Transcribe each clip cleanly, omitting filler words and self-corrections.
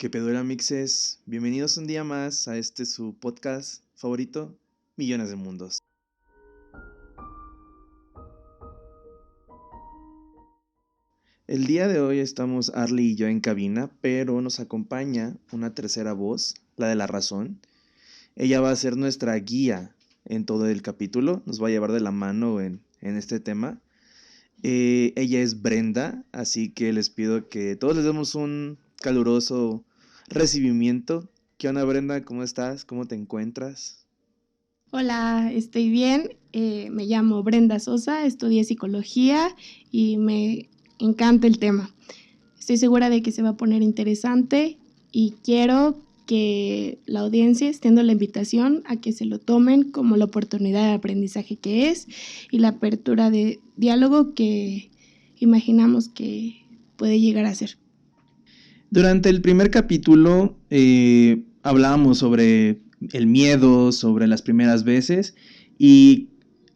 ¿Qué pedora mixes? Bienvenidos un día más a su podcast favorito, Millones de Mundos. El día de hoy estamos Arly y yo en cabina, pero nos acompaña una tercera voz, la de la razón. Ella va a ser nuestra guía en todo el capítulo, nos va a llevar de la mano en este tema. Ella es Brenda, así que les pido que todos les demos un caluroso recibimiento. ¿Qué onda, Brenda? ¿Cómo estás? ¿Cómo te encuentras? Hola, estoy bien. Me llamo Brenda Sosa, estudié psicología y me encanta el tema. Estoy segura de que se va a poner interesante y quiero que la audiencia extienda la invitación a que se lo tomen como la oportunidad de aprendizaje que es y la apertura de diálogo que imaginamos que puede llegar a ser. Durante el primer capítulo hablábamos sobre el miedo, sobre las primeras veces, y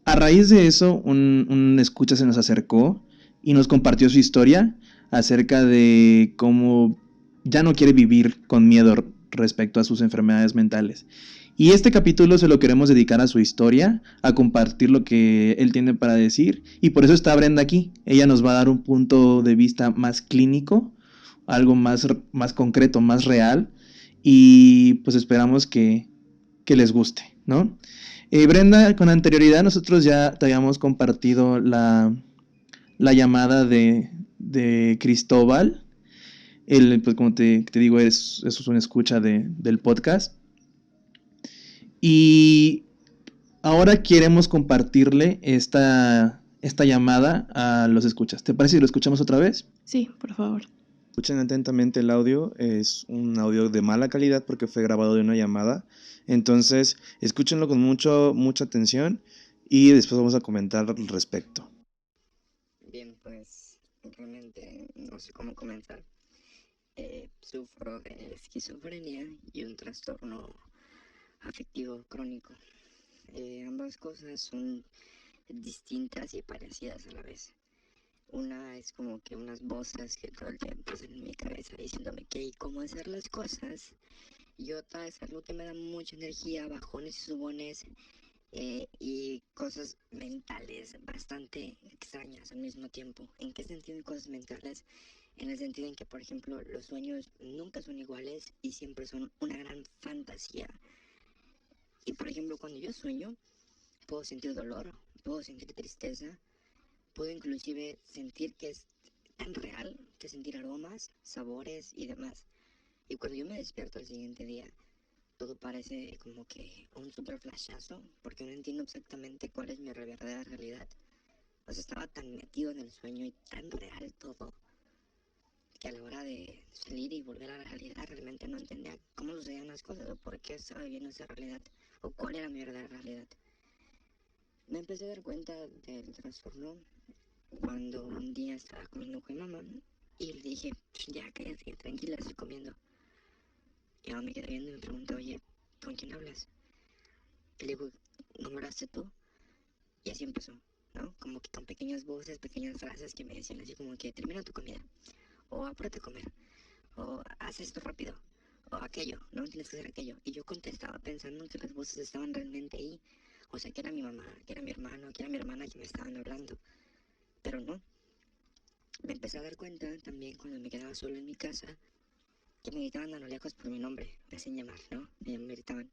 a raíz de eso un escucha se nos acercó y nos compartió su historia acerca de cómo ya no quiere vivir con miedo respecto a sus enfermedades mentales. Y este capítulo se lo queremos dedicar a su historia, a compartir lo que él tiene para decir, y por eso está Brenda aquí. Ella nos va a dar un punto de vista más clínico, algo más concreto, más real, y pues esperamos que les guste, ¿no? Brenda, con anterioridad nosotros ya te habíamos compartido la llamada de Cristóbal. Él, pues como te digo, eso es una escucha del podcast. Y ahora queremos compartirle esta llamada a los escuchas. ¿Te parece si lo escuchamos otra vez? Sí, por favor. Escuchen atentamente el audio, es un audio de mala calidad porque fue grabado de una llamada, entonces escúchenlo con mucha atención y después vamos a comentar al respecto. Bien, pues realmente no sé cómo comenzar. Sufro de esquizofrenia y un trastorno afectivo crónico. Ambas cosas son distintas y parecidas a la vez. Una es como que unas voces que todo el tiempo están en mi cabeza diciéndome qué y cómo hacer las cosas. Y otra es algo que me da mucha energía, bajones y subones, y cosas mentales bastante extrañas al mismo tiempo. ¿En qué sentido cosas mentales? En el sentido en que, por ejemplo, los sueños nunca son iguales y siempre son una gran fantasía. Y, por ejemplo, cuando yo sueño, puedo sentir dolor, puedo sentir tristeza, puedo inclusive sentir que es tan real que sentir aromas, sabores y demás. Y cuando yo me despierto el siguiente día, todo parece como que un super flashazo, porque no entiendo exactamente cuál es mi verdadera realidad. O sea, estaba tan metido en el sueño y tan real todo, que a la hora de salir y volver a la realidad realmente no entendía cómo sucedían las cosas o por qué estaba viviendo esa realidad o cuál era mi verdadera realidad. Me empecé a dar cuenta del trastorno cuando un día estaba comiendo con mi mamá y le dije, ya cállate, tranquila, estoy comiendo. Y mamá me quedó viendo y me preguntó, oye, ¿con quién hablas? Y le digo, ¿no me hablaste tú? Y así empezó, ¿no? Como que con pequeñas voces, pequeñas frases que me decían así como que termina tu comida, o apúrate a comer, o haz esto rápido, o aquello, ¿no? Tienes que hacer aquello. Y yo contestaba pensando que las voces estaban realmente ahí. O sea, que era mi mamá, que era mi hermano, que era mi hermana que me estaban hablando. Pero no. Me empecé a dar cuenta también cuando me quedaba solo en mi casa que me gritaban a lo lejos por mi nombre. Me hacían llamar, ¿no? Me gritaban.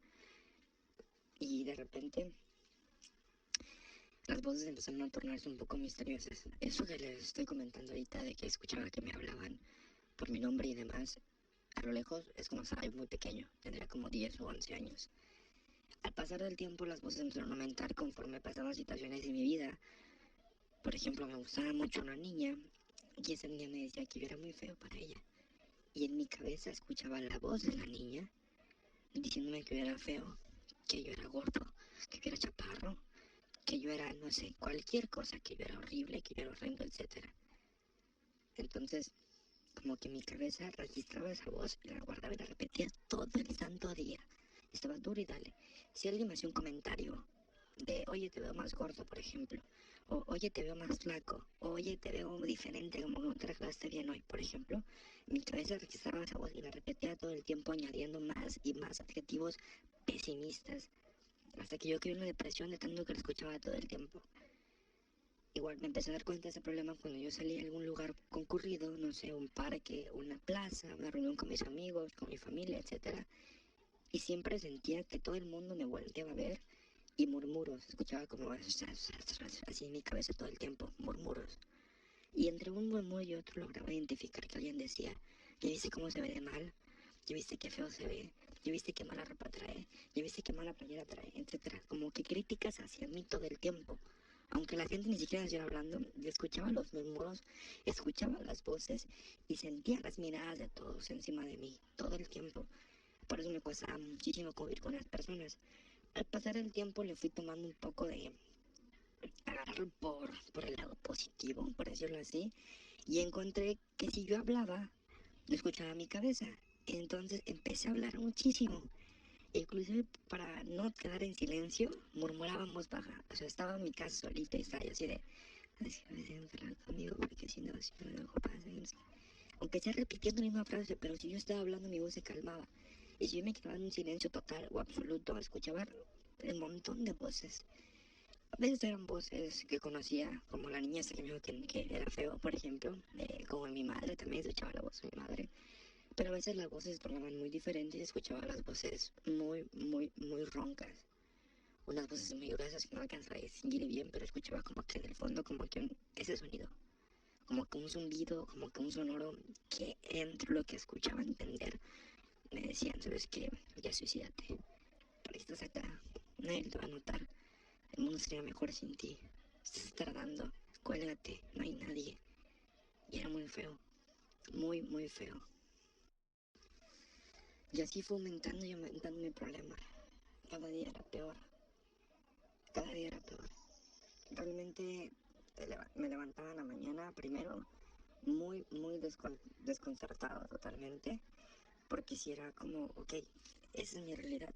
Y de repente las voces empezaron a tornarse un poco misteriosas. Eso que les estoy comentando ahorita de que escuchaba que me hablaban por mi nombre y demás, a lo lejos es como estaba muy pequeño, tendría como 10 o 11 años. Al pasar del tiempo las voces empezaron a aumentar conforme pasaban situaciones de mi vida. Por ejemplo, me gustaba mucho una niña y esa niña me decía que yo era muy feo para ella. Y en mi cabeza escuchaba la voz de la niña diciéndome que yo era feo, que yo era gordo, que yo era chaparro, que yo era, no sé, cualquier cosa, que yo era horrible, que yo era horrendo, etc. Entonces, como que mi cabeza registraba esa voz y la guardaba y la repetía todo el santo día. Estaba duro y dale. Si alguien me hacía un comentario de, oye, te veo más gordo, por ejemplo, o oye, te veo más flaco, o, oye, te veo diferente, como que no te arreglaste bien hoy, por ejemplo. Mi cabeza registraba esa voz y la repetía todo el tiempo añadiendo más y más adjetivos pesimistas, hasta que yo caí en una depresión de tanto que lo escuchaba todo el tiempo. Igual me empecé a dar cuenta de ese problema cuando yo salí a algún lugar concurrido, no sé, un parque, una plaza, una reunión con mis amigos, con mi familia, etcétera. Y siempre sentía que todo el mundo me volteaba a ver y murmuros, escuchaba como así en mi cabeza todo el tiempo, murmuros. Y entre un murmuro y otro lograba identificar que alguien decía, ¿ya viste cómo se ve de mal? ¿Ya viste qué feo se ve? ¿Ya viste qué mala ropa trae? ¿Ya viste qué mala playera trae? Etcétera. Como que críticas hacia mí todo el tiempo. Aunque la gente ni siquiera estuviera hablando, yo escuchaba los murmuros, escuchaba las voces y sentía las miradas de todos encima de mí todo el tiempo. Por eso me costaba muchísimo convivir con las personas. Al pasar el tiempo le fui tomando un poco de agarrarlo por el lado positivo, por decirlo así, y encontré que si yo hablaba, lo escuchaba mi cabeza. Entonces empecé a hablar muchísimo. Inclusive para no quedar en silencio, murmuraba en voz baja. O sea, estaba en mi casa solita y estaba yo así de, así me decían hablar conmigo porque si no algo pasa. Y no sé. Aunque sea repitiendo la misma frase, pero si yo estaba hablando mi voz se calmaba. Y si yo me quedaba en un silencio total o absoluto, escuchaba un montón de voces. A veces eran voces que conocía, como la niña esta que me dijo que era feo, por ejemplo, como mi madre, también escuchaba la voz de mi madre. Pero a veces las voces sonaban muy diferentes y escuchaba las voces muy roncas. Unas voces muy gruesas que no alcanzaba a distinguir bien, pero escuchaba como que en el fondo como que ese sonido, como que un zumbido, como que un sonoro que entre lo que escuchaba entender. Me decían, ¿sabes qué? Ya suicídate. Pero estás acá, nadie te va a notar. El mundo sería mejor sin ti. Estás tardando, cuélgate, no hay nadie. Y era muy feo, muy feo. Y así fue aumentando y aumentando mi problema. Cada día era peor, cada día era peor. Realmente me levantaba en la mañana primero muy desconcertado totalmente, porque si era como, ok, esa es mi realidad.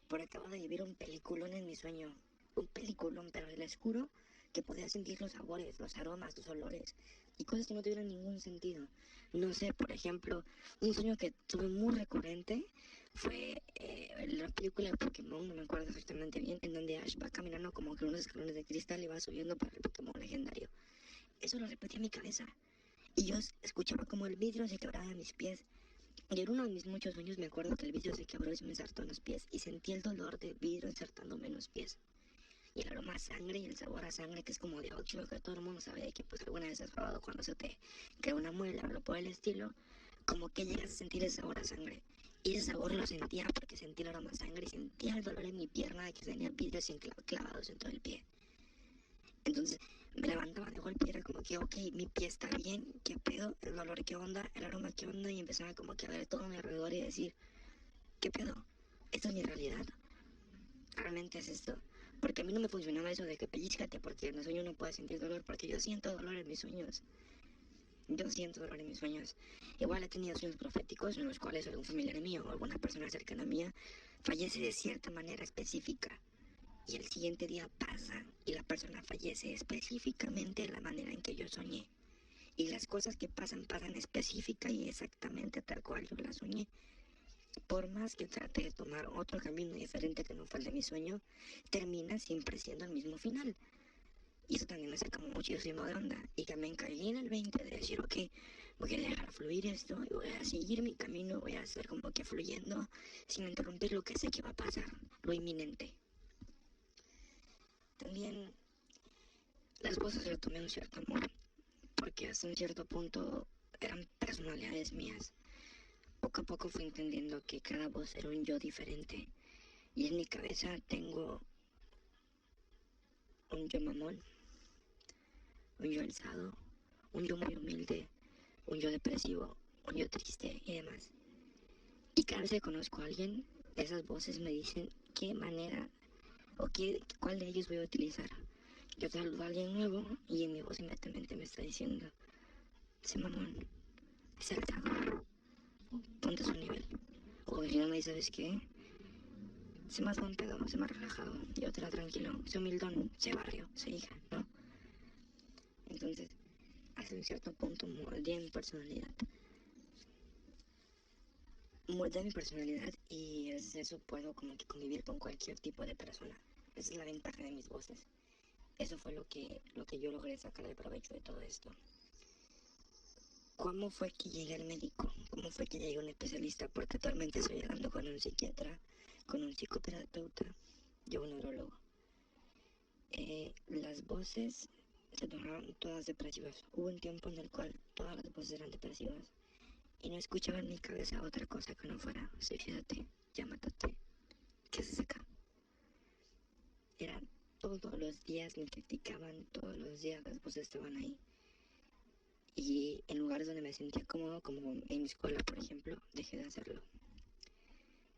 Por acabo de vivir un peliculón en mi sueño, un peliculón, pero el oscuro, que podía sentir los sabores, los aromas, los olores, y cosas que no tuvieran ningún sentido. No sé, por ejemplo, un sueño que tuve muy recurrente fue la película de Pokémon, no me acuerdo exactamente bien, en donde Ash va caminando como que unos escalones de cristal y va subiendo para el Pokémon legendario. Eso lo repetía en mi cabeza. Y yo escuchaba como el vidrio se quebraba a mis pies. Y en uno de mis muchos sueños me acuerdo que el vidrio se quebró y se me ensartó en los pies. Y sentí el dolor del vidrio ensartándome en los pies. Y el aroma a sangre y el sabor a sangre que es como de ocho, que todo el mundo sabe que pues alguna vez has probado cuando se te queda una muela o algo por el estilo. Como que llegas a sentir el sabor a sangre. Y ese sabor lo sentía porque sentí el aroma a sangre y sentía el dolor en mi pierna de que tenía vidrios clavados en todo el pie. Entonces me levantaba de golpe y era como que, ok, mi pie está bien, ¿qué pedo? El dolor, ¿qué onda? El aroma, ¿qué onda? Y empezaba como que a ver todo a mi alrededor y decir, ¿qué pedo? ¿Esta es mi realidad? ¿Realmente es esto? Porque a mí no me funcionaba eso de que pellizcate, porque en el sueño no puedes sentir dolor, porque yo siento dolor en mis sueños. Yo siento dolor en mis sueños. Igual he tenido sueños proféticos en los cuales algún familiar mío o alguna persona cercana a mí fallece de cierta manera específica. Y el siguiente día pasa y la persona fallece específicamente de la manera en que yo soñé. Y las cosas que pasan específica y exactamente tal cual yo las soñé. Por más que trate de tomar otro camino diferente que no fue el de mi sueño, termina siempre siendo el mismo final. Y eso también me saca muchísimo de onda. Y también caí en el 20 de decir, ok, voy a dejar fluir esto y voy a seguir mi camino, voy a hacer como que fluyendo sin interrumpir lo que sé que va a pasar, lo inminente. También las voces le tomé un cierto amor, porque hasta un cierto punto eran personalidades mías. Poco a poco fui entendiendo que cada voz era un yo diferente. Y en mi cabeza tengo un yo mamón, un yo alzado, un yo muy humilde, un yo depresivo, un yo triste y demás. Y cada vez que conozco a alguien, esas voces me dicen qué manera o cuál de ellos voy a utilizar. Yo saludo a alguien nuevo y en mi voz inmediatamente me está diciendo, sé mamón, sé alzado, ponte a su nivel. O si no me dice, ¿sabes qué? Sé más buen pedo, sé más relajado, llévatela tranquilo, sé humildón, sé barrio, sé hija, ¿no? Entonces, hasta un cierto punto moldeé mi personalidad. Moldeé mi personalidad y es eso puedo como que convivir con cualquier tipo de persona. Esa es la ventaja de mis voces. Eso fue lo que yo logré sacar de provecho de todo esto. ¿Cómo fue que llegué al médico? ¿Cómo fue que llegué a un especialista? Porque actualmente estoy hablando con un psiquiatra, con un psicoterapeuta y un neurólogo. Las voces se tornaron todas depresivas. Hubo un tiempo en el cual todas las voces eran depresivas y no escuchaba en mi cabeza otra cosa que no fuera: suicídate, ya mátate, ¿qué haces acá? Eran todos los días, me criticaban, todos los días las voces estaban ahí. Y en lugares donde me sentía cómodo, como en mi escuela, por ejemplo, dejé de hacerlo.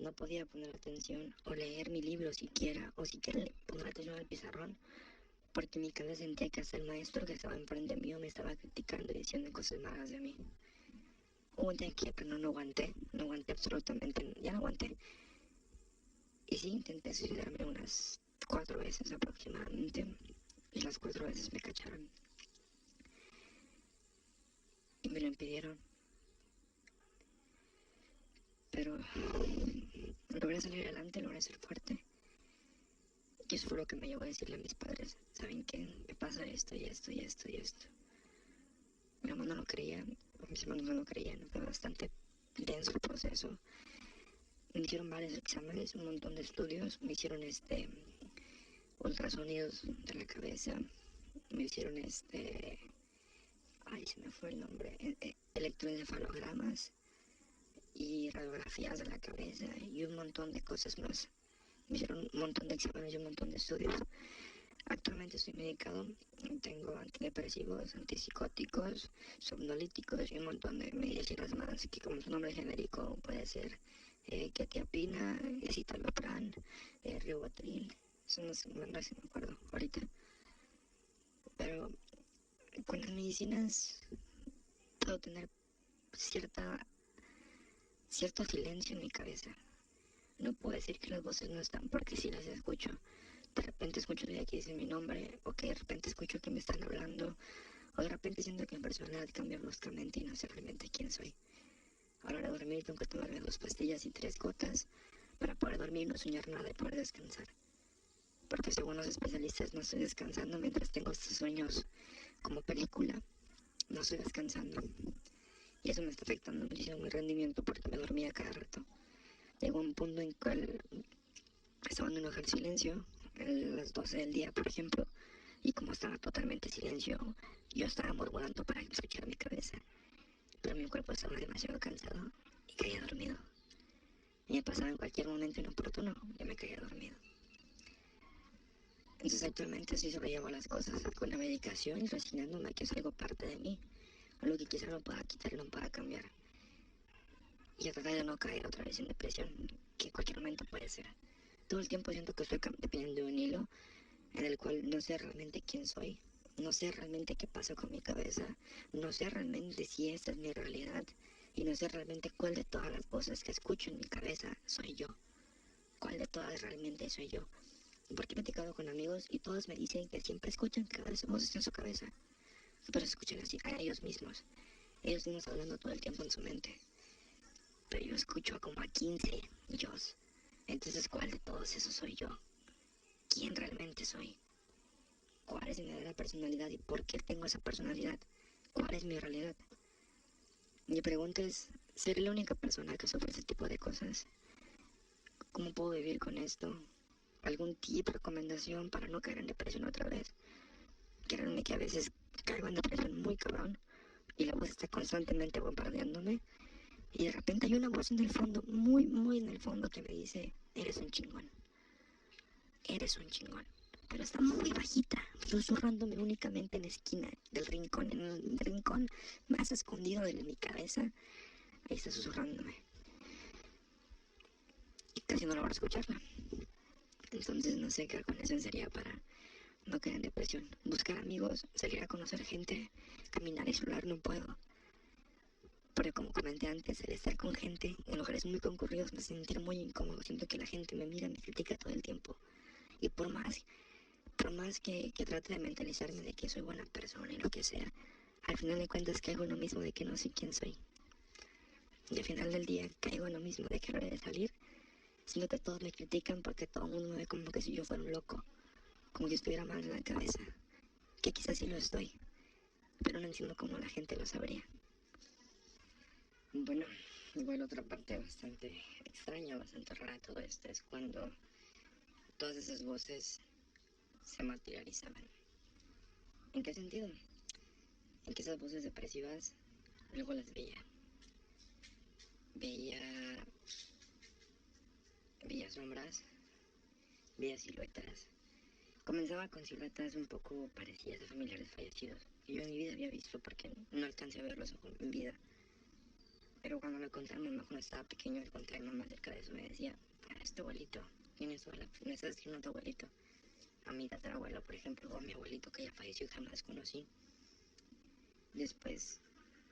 No podía poner atención o leer mi libro siquiera, o siquiera poner atención al pizarrón, porque mi cabeza sentía que hasta el maestro que estaba enfrente mío me estaba criticando y diciendo cosas malas de mí. Hubo un día que no aguanté absolutamente, ya no aguanté. Y sí, intenté suicidarme unas 4 veces aproximadamente, y las 4 veces me cacharon y me lo impidieron. Pero logré salir adelante, logré ser fuerte. Y eso fue lo que me llevó a decirle a mis padres: ¿saben qué? Me pasa esto y esto y esto y esto. Mi mamá no lo creía, mis hermanos no lo creían, fue bastante denso el proceso. Me hicieron varios exámenes, un montón de estudios, me hicieron ultrasonidos de la cabeza, me hicieron ay, se me fue el nombre, electroencefalogramas y radiografías de la cabeza y un montón de cosas más. Me hicieron un montón de exámenes y un montón de estudios. Actualmente estoy medicado, tengo antidepresivos, antipsicóticos, somnolíticos y un montón de medicinas más, que como su nombre genérico puede ser quetiapina, escitalopram, ribotril. Son los nombres que me acuerdo ahorita. Pero con las medicinas puedo tener cierto silencio en mi cabeza. No puedo decir que las voces no están, porque sí las escucho. De repente escucho que dicen mi nombre, o que de repente escucho que me están hablando, o de repente siento que mi personalidad cambia bruscamente y no sé realmente quién soy. A la hora de dormir tengo que tomarme 2 pastillas y 3 gotas para poder dormir, no soñar nada y poder descansar. Porque según los especialistas no estoy descansando mientras tengo estos sueños como película, no estoy descansando. Y eso me está afectando muchísimo mi rendimiento porque me dormía cada rato. Llegó un punto en que estaba en un silencio, a las 12 del día, por ejemplo, y como estaba totalmente silencio, yo estaba murmurando para escuchar mi cabeza, pero mi cuerpo estaba demasiado cansado y caía dormido. Y me pasaba en cualquier momento inoportuno, yo me caía dormido. Entonces actualmente sí sobrellevo las cosas con la medicación y resignándome que es algo parte de mí, algo que quizá no pueda quitar y no pueda cambiar. Y a tratar de no caer otra vez en depresión, que en cualquier momento puede ser. Todo el tiempo siento que estoy dependiendo de un hilo en el cual no sé realmente quién soy, no sé realmente qué pasa con mi cabeza, no sé realmente si esta es mi realidad y no sé realmente cuál de todas las voces que escucho en mi cabeza soy yo, cuál de todas realmente soy yo. Porque he platicado con amigos y todos me dicen que siempre escuchan que cada voz está en su cabeza, pero se escuchan así a ellos mismos hablando todo el tiempo en su mente. Pero yo escucho como a 15 yo. Entonces, ¿cuál de todos esos soy yo? ¿Quién realmente soy? ¿Cuál es mi verdadera personalidad y por qué tengo esa personalidad? ¿Cuál es mi realidad? Mi pregunta es, ¿seré la única persona que sufre este tipo de cosas? ¿Cómo puedo vivir con esto? ¿Algún tip, recomendación para no caer en depresión otra vez? Créanme que a veces caigo en depresión muy cabrón y la voz está constantemente bombardeándome y de repente hay una voz en el fondo, muy, muy en el fondo, que me dice: eres un chingón, eres un chingón. Pero está muy bajita, susurrándome únicamente en la esquina del rincón, en el rincón más escondido de mi cabeza. Ahí está susurrándome. Y casi no logro escucharla. Entonces no sé qué recomendación sería para no caer en depresión. Buscar amigos, salir a conocer gente, caminar y explorar no puedo. Pero como comenté antes, el estar con gente en lugares muy concurridos me hace sentir muy incómodo. Siento que la gente me mira, me critica todo el tiempo. Y por más por más que trate de mentalizarme de que soy buena persona y lo que sea, al final de cuentas caigo en lo mismo de que no sé quién soy. Y al final del día caigo en lo mismo de que a la hora de salir, siento que todos me critican porque todo el mundo me ve como que si yo fuera un loco, como si estuviera mal en la cabeza, que quizás sí lo estoy, pero no entiendo cómo la gente lo sabría. Bueno, igual otra parte bastante extraña, bastante rara de todo esto es cuando todas esas voces se materializaban. ¿En qué sentido? En que esas voces depresivas luego las veía. Veía sombras, veía siluetas. Comenzaba con siluetas un poco parecidas a familiares fallecidos, que yo en mi vida había visto porque no alcancé a verlos en vida. Pero cuando le conté a mi mamá cuando estaba pequeño, le conté a mi mamá acerca de eso, me decía, es tu abuelito, me estás diciendo tu abuelito. A mi tatarabuelo, por ejemplo, o a mi abuelito que ya falleció y jamás conocí. Después,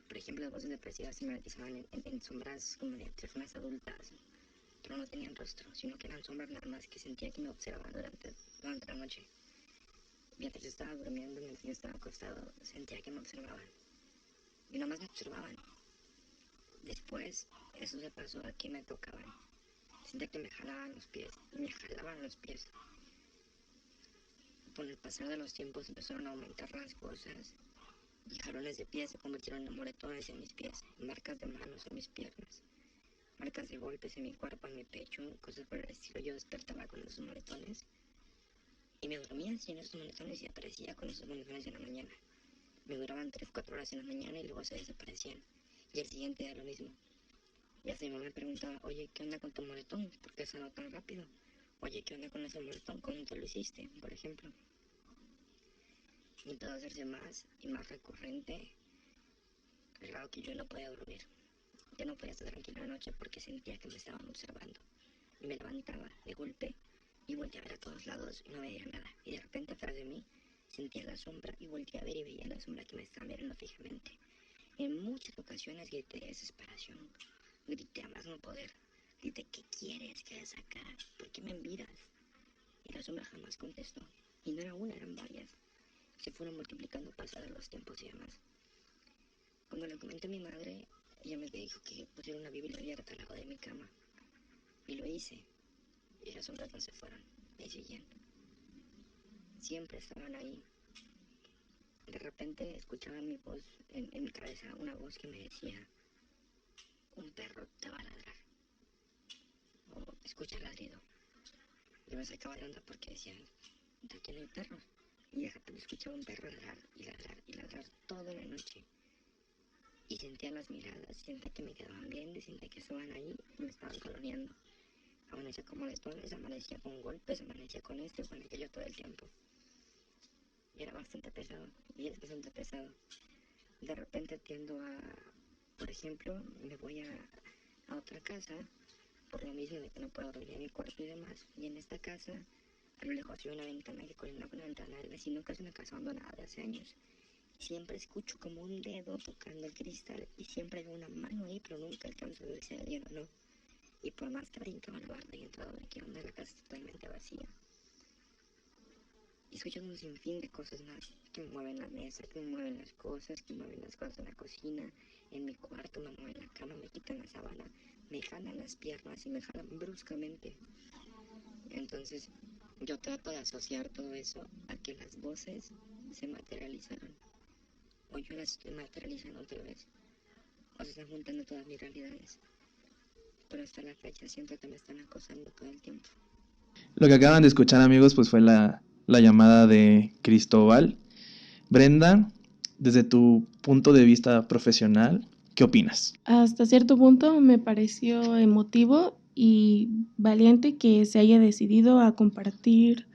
por ejemplo, las voces depresivas se materializaban en sombras como de personas adultas, pero no tenían rostro, sino que eran sombras nada más que sentía que me observaban durante la noche. Mientras yo estaba durmiendo, mientras yo estaba acostado, sentía que me observaban. Y nada más me observaban. Después, eso se pasó a que me tocaban. Sentía que me jalaban los pies, y me jalaban los pies. Con el pasar de los tiempos empezaron a aumentar las cosas, y jalones de pies se convirtieron en moretones en mis pies, marcas de manos en mis piernas, marcas de golpes en mi cuerpo, en mi pecho, cosas por el estilo. Yo despertaba con esos moretones y me dormía sin esos moretones y aparecía con esos moretones en la mañana. Me duraban 3-4 horas en la mañana y luego se desaparecían. Y el siguiente era lo mismo. Y hasta mi mamá me preguntaba, oye, ¿qué onda con tu moretón? ¿Por qué sanó tan rápido? Oye, ¿qué onda con ese moretón? ¿Cómo te lo hiciste? Por ejemplo. Y todo hacerse más y más recurrente, al grado que yo no podía dormir. Yo no podía estar tranquilo la noche porque sentía que me estaban observando. Y me levantaba de golpe y volteé a ver a todos lados y no veía nada. Y de repente atrás de mí sentía la sombra y volteé a ver y veía la sombra que me estaba mirando fijamente. En muchas ocasiones grité de desesperación, grité a más no poder, grité, ¿qué quieres? ¿Qué haces acá? ¿Por qué me miras? Y la sombra jamás contestó. Y no era una, eran varias. Se fueron multiplicando pasados los tiempos y demás. Cuando le comenté a mi madre, ella me dijo que pusiera una Biblia abierta al lado de mi cama. Y lo hice. Y las sombras no se fueron, me seguían. Siempre estaban ahí. De repente escuchaba mi voz en mi cabeza, una voz que me decía, un perro te va a ladrar. O escucha el ladrido. Yo me sacaba de onda porque decía, ¿de quién hay perros? Y de repente escuchaba un perro ladrar y ladrar y ladrar toda la noche. Y sentía las miradas, sentía que me quedaban viendo y sentía que estaban ahí y me estaban coloreando. Amanecía como después, amanecía con golpes, amanecía con esto y con aquello todo el tiempo. Y era bastante pesado, y es bastante pesado. De repente tiendo a, por ejemplo, me voy a otra casa, por lo mismo de que no puedo dormir en mi cuarto y demás. Y en esta casa, a lo lejos hay una ventana que colinda con la ventana del vecino, que es una casa abandonada de hace años. Siempre escucho como un dedo tocando el cristal y siempre hay una mano ahí, pero nunca alcanzo a ver si hay alguien o no. Y por más que brincaba la barda y entraba aquí donde la casa es totalmente vacía. Y escucho un sinfín de cosas más, que me mueven la mesa, que me mueven las cosas, que me mueven las cosas en la cocina, en mi cuarto, me mueven la cama, me quitan la sábana, me jalan las piernas y me jalan bruscamente. Entonces yo trato de asociar todo eso a que las voces se materializaron. O yo las estoy materializando otra vez. O se están juntando todas mis realidades. Pero hasta la fecha siento que me están acosando todo el tiempo. Lo que acaban de escuchar, amigos, pues fue la llamada de Cristóbal. Brenda, desde tu punto de vista profesional, ¿qué opinas? Hasta cierto punto me pareció emotivo y valiente que se haya decidido a compartir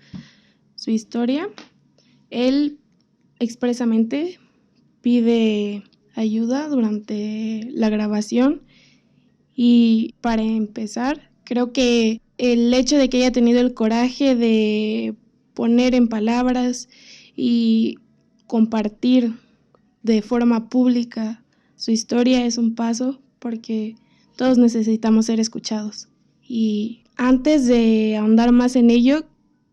su historia. Él expresamente pide ayuda durante la grabación y para empezar, creo que el hecho de que haya tenido el coraje de poner en palabras y compartir de forma pública su historia es un paso porque todos necesitamos ser escuchados. Y antes de ahondar más en ello,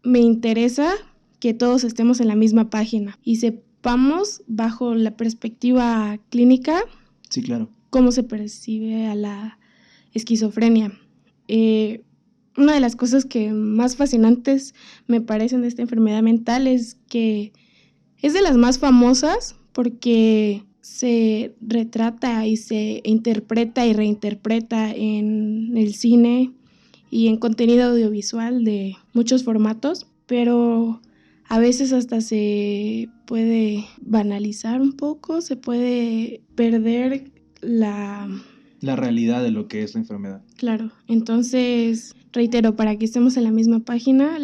me interesa que todos estemos en la misma página y sepamos bajo la perspectiva clínica. Sí, claro. Cómo se percibe a la esquizofrenia. Una de las cosas que más fascinantes me parecen de esta enfermedad mental es que es de las más famosas porque se retrata y se interpreta y reinterpreta en el cine y en contenido audiovisual de muchos formatos, pero a veces hasta se puede banalizar un poco, se puede perder la realidad de lo que es la enfermedad. Claro, entonces, reitero, para que estemos en la misma página,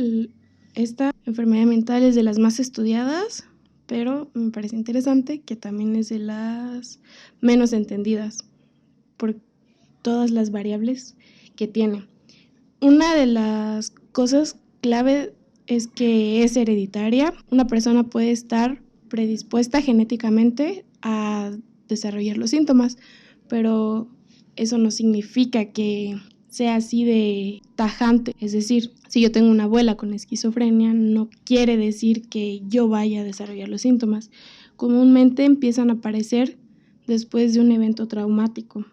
esta enfermedad mental es de las más estudiadas, pero me parece interesante que también es de las menos entendidas por todas las variables que tiene. Una de las cosas clave es que es hereditaria. Una persona puede estar predispuesta genéticamente a desarrollar los síntomas, pero eso no significa que sea así de tajante. Es decir, si yo tengo una abuela con esquizofrenia, no quiere decir que yo vaya a desarrollar los síntomas. Comúnmente empiezan a aparecer después de un evento traumático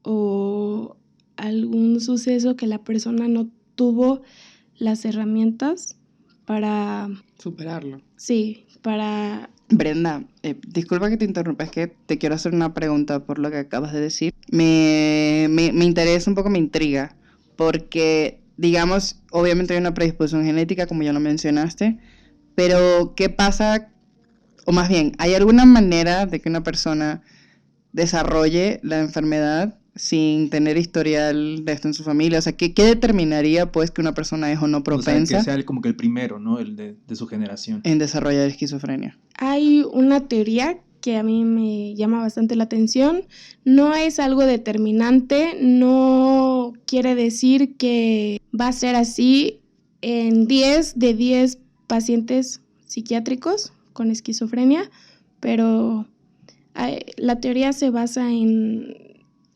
o algún suceso que la persona no tuvo las herramientas para superarlo. Sí, para... Brenda, disculpa que te interrumpa, es que te quiero hacer una pregunta por lo que acabas de decir. Me interesa un poco, me intriga, porque, digamos, obviamente hay una predisposición genética, como ya lo mencionaste, pero ¿qué pasa? O más bien, ¿hay alguna manera de que una persona desarrolle la enfermedad sin tener historial de esto en su familia? O sea, ¿qué determinaría pues que una persona es o no propensa? O sea, que sea como que el primero, ¿no? El de su generación. En desarrollar esquizofrenia. Hay una teoría que a mí me llama bastante la atención. No es algo determinante, no quiere decir que va a ser así en 10 de 10 pacientes psiquiátricos con esquizofrenia, pero la teoría se basa en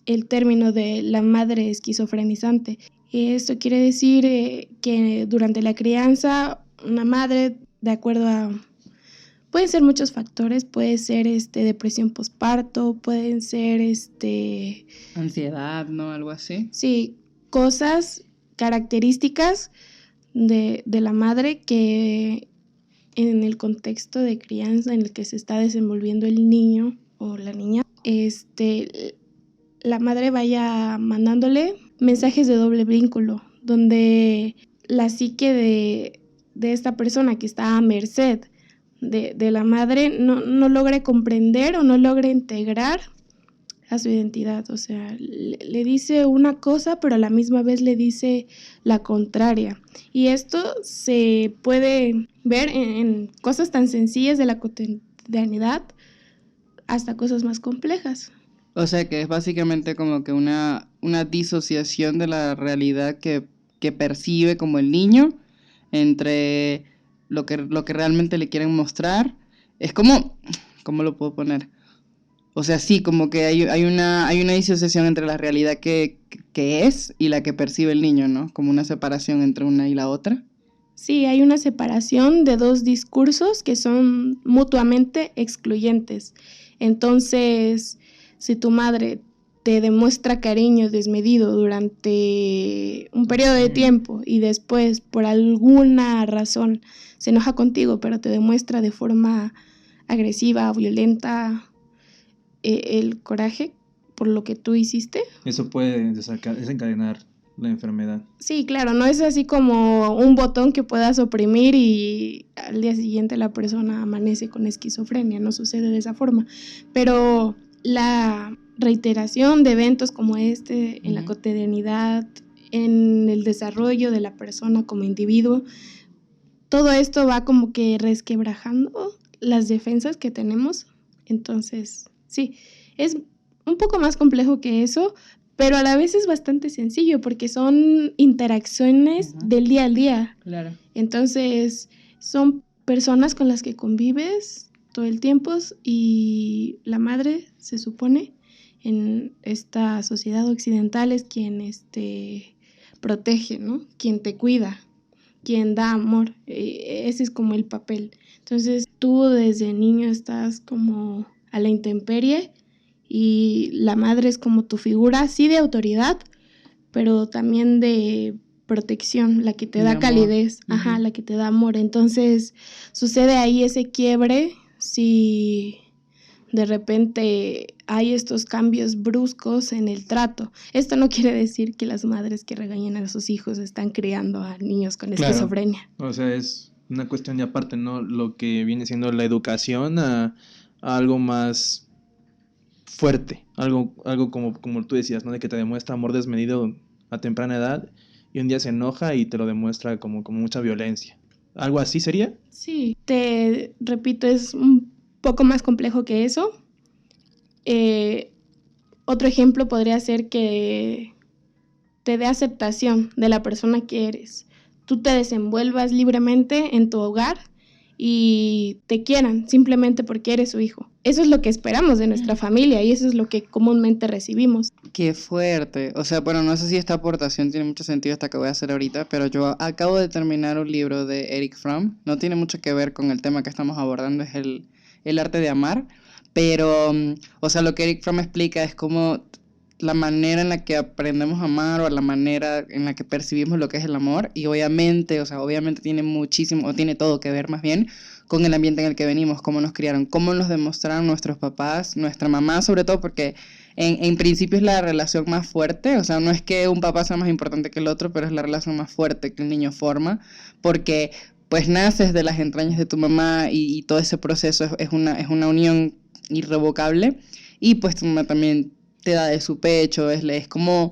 el término de la madre esquizofrenizante. Esto quiere decir que durante la crianza, una madre, de acuerdo a... Pueden ser muchos factores, puede ser depresión postparto, pueden ser ansiedad, ¿no? Algo así. Sí, cosas características de la madre que en el contexto de crianza en el que se está desenvolviendo el niño o la niña, la madre vaya mandándole mensajes de doble vínculo, donde la psique de esta persona que está a merced de la madre no logre comprender o no logre integrar a su identidad. O sea, le dice una cosa, pero a la misma vez le dice la contraria. Y esto se puede ver en cosas tan sencillas de la cotidianidad hasta cosas más complejas. O sea que es básicamente como que una disociación de la realidad que percibe como el niño entre lo que realmente le quieren mostrar. Es como, ¿cómo lo puedo poner? O sea, sí, como que hay una disociación entre la realidad que es y la que percibe el niño, ¿no? Como una separación entre una y la otra. Sí, hay una separación de dos discursos que son mutuamente excluyentes. Entonces, si tu madre te demuestra cariño desmedido durante un periodo de tiempo y después por alguna razón se enoja contigo, pero te demuestra de forma agresiva, violenta, el coraje por lo que tú hiciste, eso puede desencadenar la enfermedad. Sí, claro, no es así como un botón que puedas oprimir y al día siguiente la persona amanece con esquizofrenia, no sucede de esa forma, pero la reiteración de eventos como en la cotidianidad, en el desarrollo de la persona como individuo, todo esto va como que resquebrajando las defensas que tenemos. Entonces, sí, es un poco más complejo que eso, pero a la vez es bastante sencillo porque son interacciones del día al día. Claro. Entonces, son personas con las que convives todo el tiempo y la madre, se supone, en esta sociedad occidental es quien protege, ¿no? Quien te cuida, quien da amor. Ese es como el papel. Entonces tú desde niño estás como a la intemperie y la madre es como tu figura, sí de autoridad, pero también de protección, la que te da calidez, la que te da amor. Entonces sucede ahí ese quiebre si de repente hay estos cambios bruscos en el trato. Esto no quiere decir que las madres que regañan a sus hijos están criando a niños con esquizofrenia. O sea, es una cuestión de aparte, ¿no? Lo que viene siendo la educación a algo más fuerte, algo como tú decías, ¿no? De que te demuestra amor desmedido a temprana edad y un día se enoja y te lo demuestra como mucha violencia. ¿Algo así sería? Sí, te repito, es un poco más complejo que eso. Otro ejemplo podría ser que te dé aceptación de la persona que eres. Tú te desenvuelvas libremente en tu hogar y te quieran simplemente porque eres su hijo. Eso es lo que esperamos de nuestra familia y eso es lo que comúnmente recibimos. Qué fuerte. O sea, bueno, no sé si esta aportación tiene mucho sentido esta que voy a hacer ahorita, pero yo acabo de terminar un libro de Erich Fromm. No tiene mucho que ver con el tema que estamos abordando, es el arte de amar. Pero, o sea, lo que Erich Fromm explica es como la manera en la que aprendemos a amar o la manera en la que percibimos lo que es el amor. Y obviamente, obviamente tiene muchísimo, o tiene todo que ver más bien con el ambiente en el que venimos, cómo nos criaron, cómo nos demostraron nuestros papás, nuestra mamá, sobre todo porque en principio es la relación más fuerte. O sea, no es que un papá sea más importante que el otro, pero es la relación más fuerte que el niño forma, porque pues naces de las entrañas de tu mamá y todo ese proceso es una unión irrevocable, y pues tu mamá también te da de su pecho, es como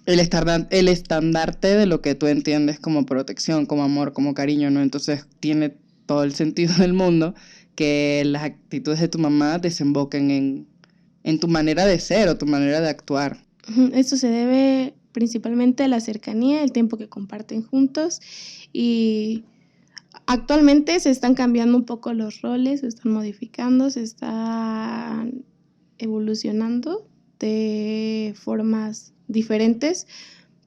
el estandarte de lo que tú entiendes como protección, como amor, como cariño, ¿no? Entonces tiene todo el sentido del mundo que las actitudes de tu mamá desemboquen en tu manera de ser o tu manera de actuar. Esto se debe principalmente a la cercanía, el tiempo que comparten juntos, y actualmente se están cambiando un poco los roles, se están modificando, se están evolucionando de formas diferentes,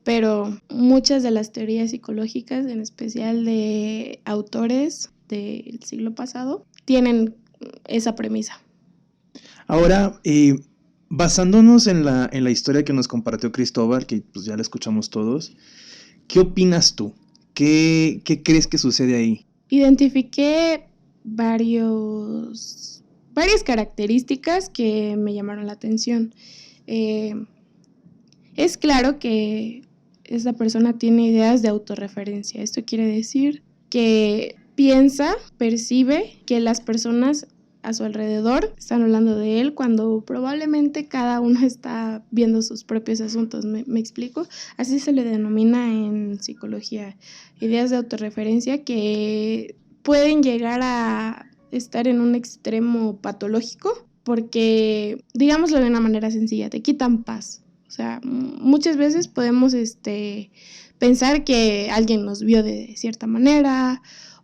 pero muchas de las teorías psicológicas, en especial de autores del siglo pasado, tienen esa premisa. Ahora, basándonos en la historia que nos compartió Cristóbal, que pues ya la escuchamos todos, ¿qué opinas tú? ¿Qué crees que sucede ahí? Identifiqué varias características que me llamaron la atención. Es claro que esta persona tiene ideas de autorreferencia. Esto quiere decir que piensa, percibe que las personas a su alrededor están hablando de él cuando probablemente cada uno está viendo sus propios asuntos. ¿Me explico? Así se le denomina en psicología, ideas de autorreferencia que pueden llegar a estar en un extremo patológico porque, digámoslo de una manera sencilla, te quitan paz. O sea, muchas veces podemos pensar que alguien nos vio de cierta manera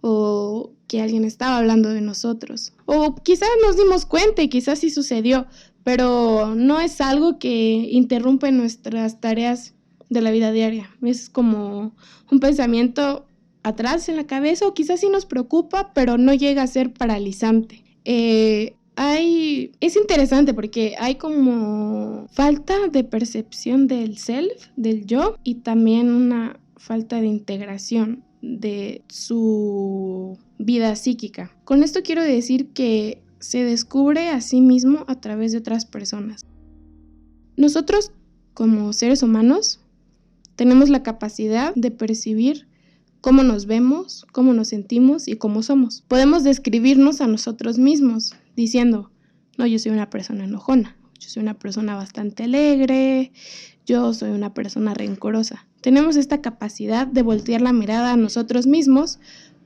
o que alguien estaba hablando de nosotros. O quizás nos dimos cuenta y quizás sí sucedió, pero no es algo que interrumpe nuestras tareas de la vida diaria. Es como un pensamiento atrás en la cabeza o quizás sí nos preocupa, pero no llega a ser paralizante. Es interesante porque hay como falta de percepción del self, del yo, y también una falta de integración de su vida psíquica. Con esto quiero decir que se descubre a sí mismo a través de otras personas. Nosotros, como seres humanos, tenemos la capacidad de percibir cómo nos vemos, cómo nos sentimos y cómo somos. Podemos describirnos a nosotros mismos diciendo, no, yo soy una persona enojona, yo soy una persona bastante alegre, yo soy una persona rencorosa. Tenemos esta capacidad de voltear la mirada a nosotros mismos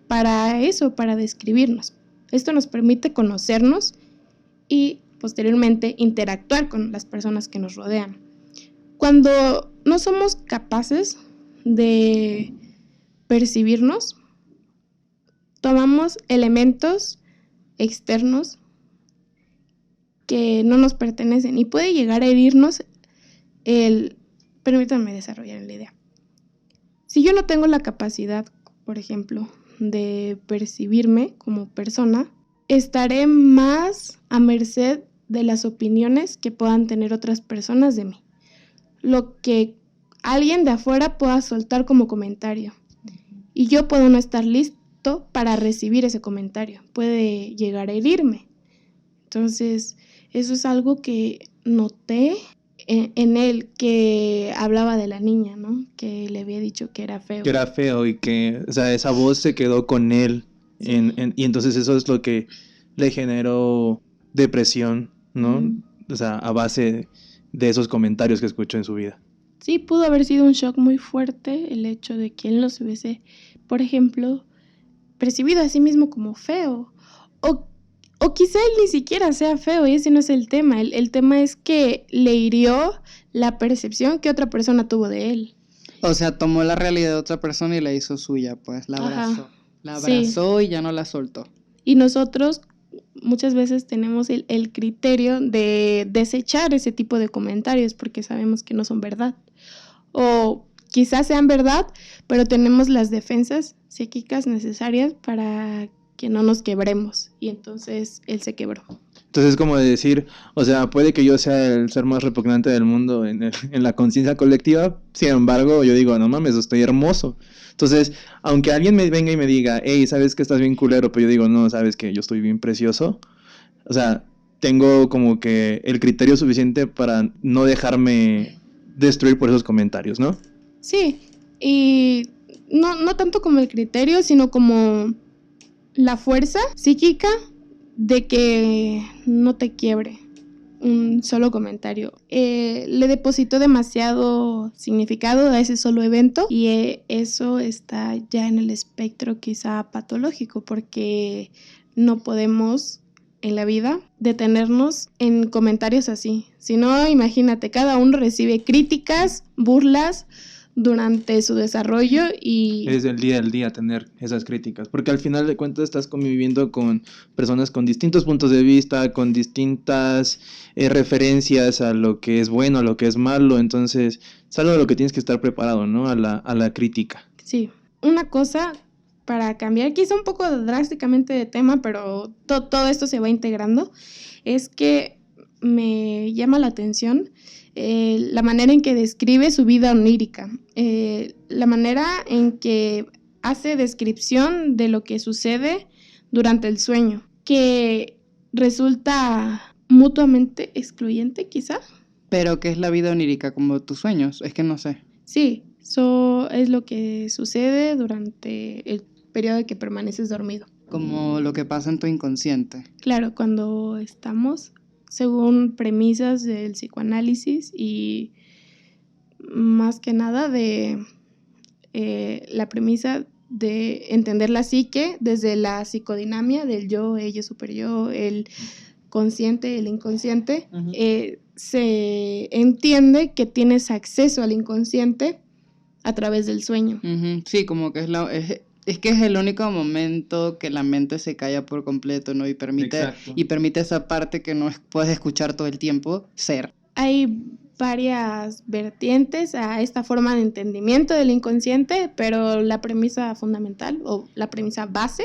para eso, para describirnos. Esto nos permite conocernos y posteriormente interactuar con las personas que nos rodean. Cuando no somos capaces de percibirnos, tomamos elementos externos que no nos pertenecen y puede llegar a herirnos permítanme desarrollar la idea. Si yo no tengo la capacidad por ejemplo, de percibirme como persona, estaré más a merced de las opiniones que puedan tener otras personas de mí. Lo que alguien de afuera pueda soltar como comentario. Y yo puedo no estar listo para recibir ese comentario. Puede llegar a herirme. Entonces, eso es algo que noté en él, que hablaba de la niña, ¿no? Que le había dicho que era feo. Que era feo y que, o sea, esa voz se quedó con él. Sí. Y entonces eso es lo que le generó depresión, ¿no? O sea, a base de esos comentarios que escuchó en su vida. Sí, pudo haber sido un shock muy fuerte el hecho de que él no se hubiese, por ejemplo, percibido a sí mismo como feo. O quizá él ni siquiera sea feo, y ese no es el tema. El tema es que le hirió la percepción que otra persona tuvo de él. O sea, tomó la realidad de otra persona y la hizo suya, pues, la abrazó. Ajá. La abrazó Sí. y ya no la soltó. Y nosotros muchas veces tenemos el criterio de desechar ese tipo de comentarios porque sabemos que no son verdad. O quizás sean verdad, pero tenemos las defensas psíquicas necesarias para que no nos quebremos. Y entonces él se quebró. Entonces es como de decir, o sea, puede que yo sea el ser más repugnante del mundo en la conciencia colectiva, sin embargo, yo digo, no mames, estoy hermoso. Entonces, aunque alguien me venga y me diga, hey, sabes que estás bien culero, pero yo digo, no, sabes que yo estoy bien precioso. O sea, tengo como que el criterio suficiente para no dejarme destruir por esos comentarios, ¿no? Sí, y no tanto como el criterio, sino como la fuerza psíquica de que no te quiebre un solo comentario. Le depositó demasiado significado a ese solo evento y eso está ya en el espectro quizá patológico, porque no podemos en la vida detenernos en comentarios así. Si no, imagínate, cada uno recibe críticas, burlas durante su desarrollo y... Es el día al día tener esas críticas, porque al final de cuentas estás conviviendo con personas con distintos puntos de vista, con distintas referencias a lo que es bueno, a lo que es malo, entonces es algo de lo que tienes que estar preparado, ¿no? A la crítica. Sí, una cosa para cambiar, quizá un poco drásticamente de tema, pero todo esto se va integrando, es que me llama la atención la manera en que describe su vida onírica, la manera en que hace descripción de lo que sucede durante el sueño, que resulta mutuamente excluyente quizá. Pero ¿qué es la vida onírica? Como tus sueños, es que no sé. Sí, eso es lo que sucede durante el periodo que permaneces dormido. Como lo que pasa en tu inconsciente. Claro, cuando estamos, según premisas del psicoanálisis y más que nada de la premisa de entender la psique desde la psicodinamia del yo, ello, superyo, el consciente, el inconsciente, se entiende que tienes acceso al inconsciente a través del sueño. Sí, como que es que es el único momento que la mente se calla por completo, ¿no? Y permite esa parte que no puedes escuchar todo el tiempo ser. Hay varias vertientes a esta forma de entendimiento del inconsciente, pero la premisa fundamental o la premisa base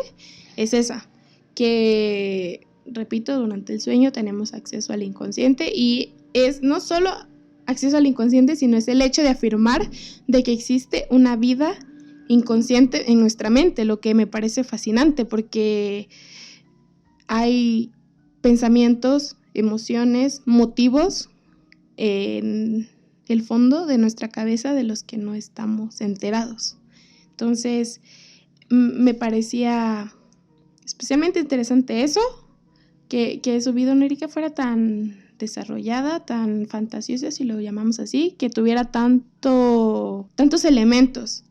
es esa, que, repito, durante el sueño tenemos acceso al inconsciente y es no solo acceso al inconsciente, sino es el hecho de afirmar de que existe una vida inconsciente en nuestra mente, lo que me parece fascinante porque hay pensamientos, emociones, motivos en el fondo de nuestra cabeza de los que no estamos enterados. Entonces, me parecía especialmente interesante eso, que su vida onírica fuera tan desarrollada, tan fantasiosa, si lo llamamos así, que tuviera tantos elementos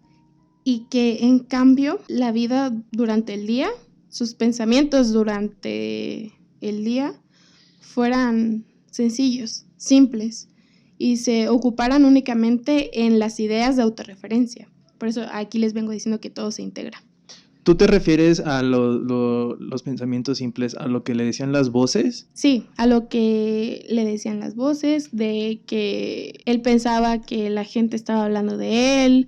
y que en cambio la vida durante el día, sus pensamientos durante el día fueran sencillos, simples y se ocuparan únicamente en las ideas de autorreferencia. Por eso aquí les vengo diciendo que todo se integra. ¿Tú te refieres a los pensamientos simples, a lo que le decían las voces? Sí, a lo que le decían las voces, de que él pensaba que la gente estaba hablando de él,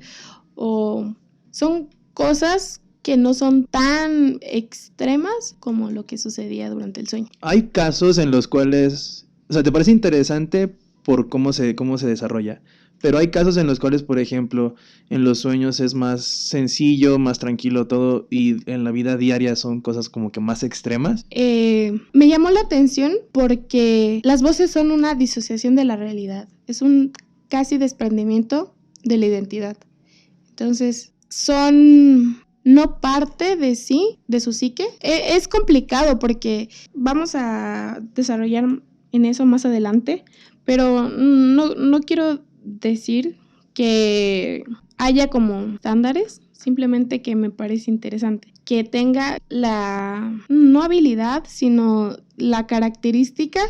o son cosas que no son tan extremas como lo que sucedía durante el sueño. Hay casos en los cuales, o sea, te parece interesante por cómo se desarrolla, pero hay casos en los cuales, por ejemplo, en los sueños es más sencillo, más tranquilo todo, y en la vida diaria son cosas como que más extremas. Me llamó la atención porque las voces son una disociación de la realidad, es un casi desprendimiento de la identidad. Entonces, son no parte de sí, de su psique. Es complicado porque vamos a desarrollar en eso más adelante, pero no quiero decir que haya como estándares, simplemente que me parece interesante que tenga la, no habilidad, sino la característica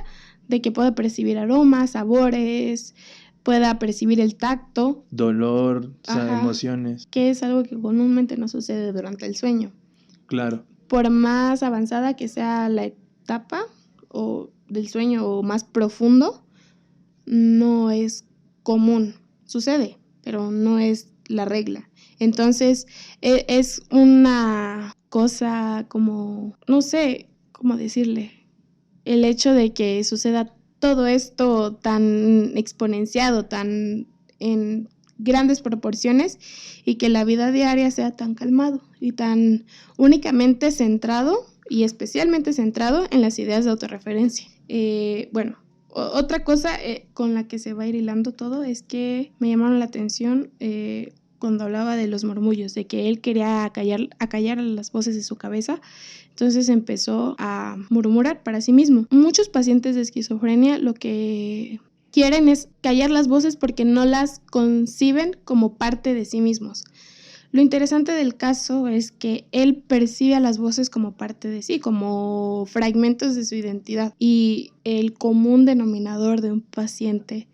de que pueda percibir aromas, sabores, pueda percibir el tacto. Dolor, o sea, Ajá. emociones. Que es algo que comúnmente no sucede durante el sueño. Claro. Por más avanzada que sea la etapa o del sueño o más profundo, no es común. Sucede, pero no es la regla. Entonces, es una cosa como, no sé cómo decirle, el hecho de que suceda todo esto tan exponenciado, tan en grandes proporciones, y que la vida diaria sea tan calmado y tan únicamente centrado y especialmente centrado en las ideas de autorreferencia. Bueno, otra cosa con la que se va a ir hilando todo es que me llamaron la atención cuando hablaba de los murmullos, de que él quería acallar las voces de su cabeza. Entonces empezó a murmurar para sí mismo. Muchos pacientes de esquizofrenia lo que quieren es callar las voces porque no las conciben como parte de sí mismos. Lo interesante del caso es que él percibe a las voces como parte de sí, como fragmentos de su identidad. Y el común denominador de un paciente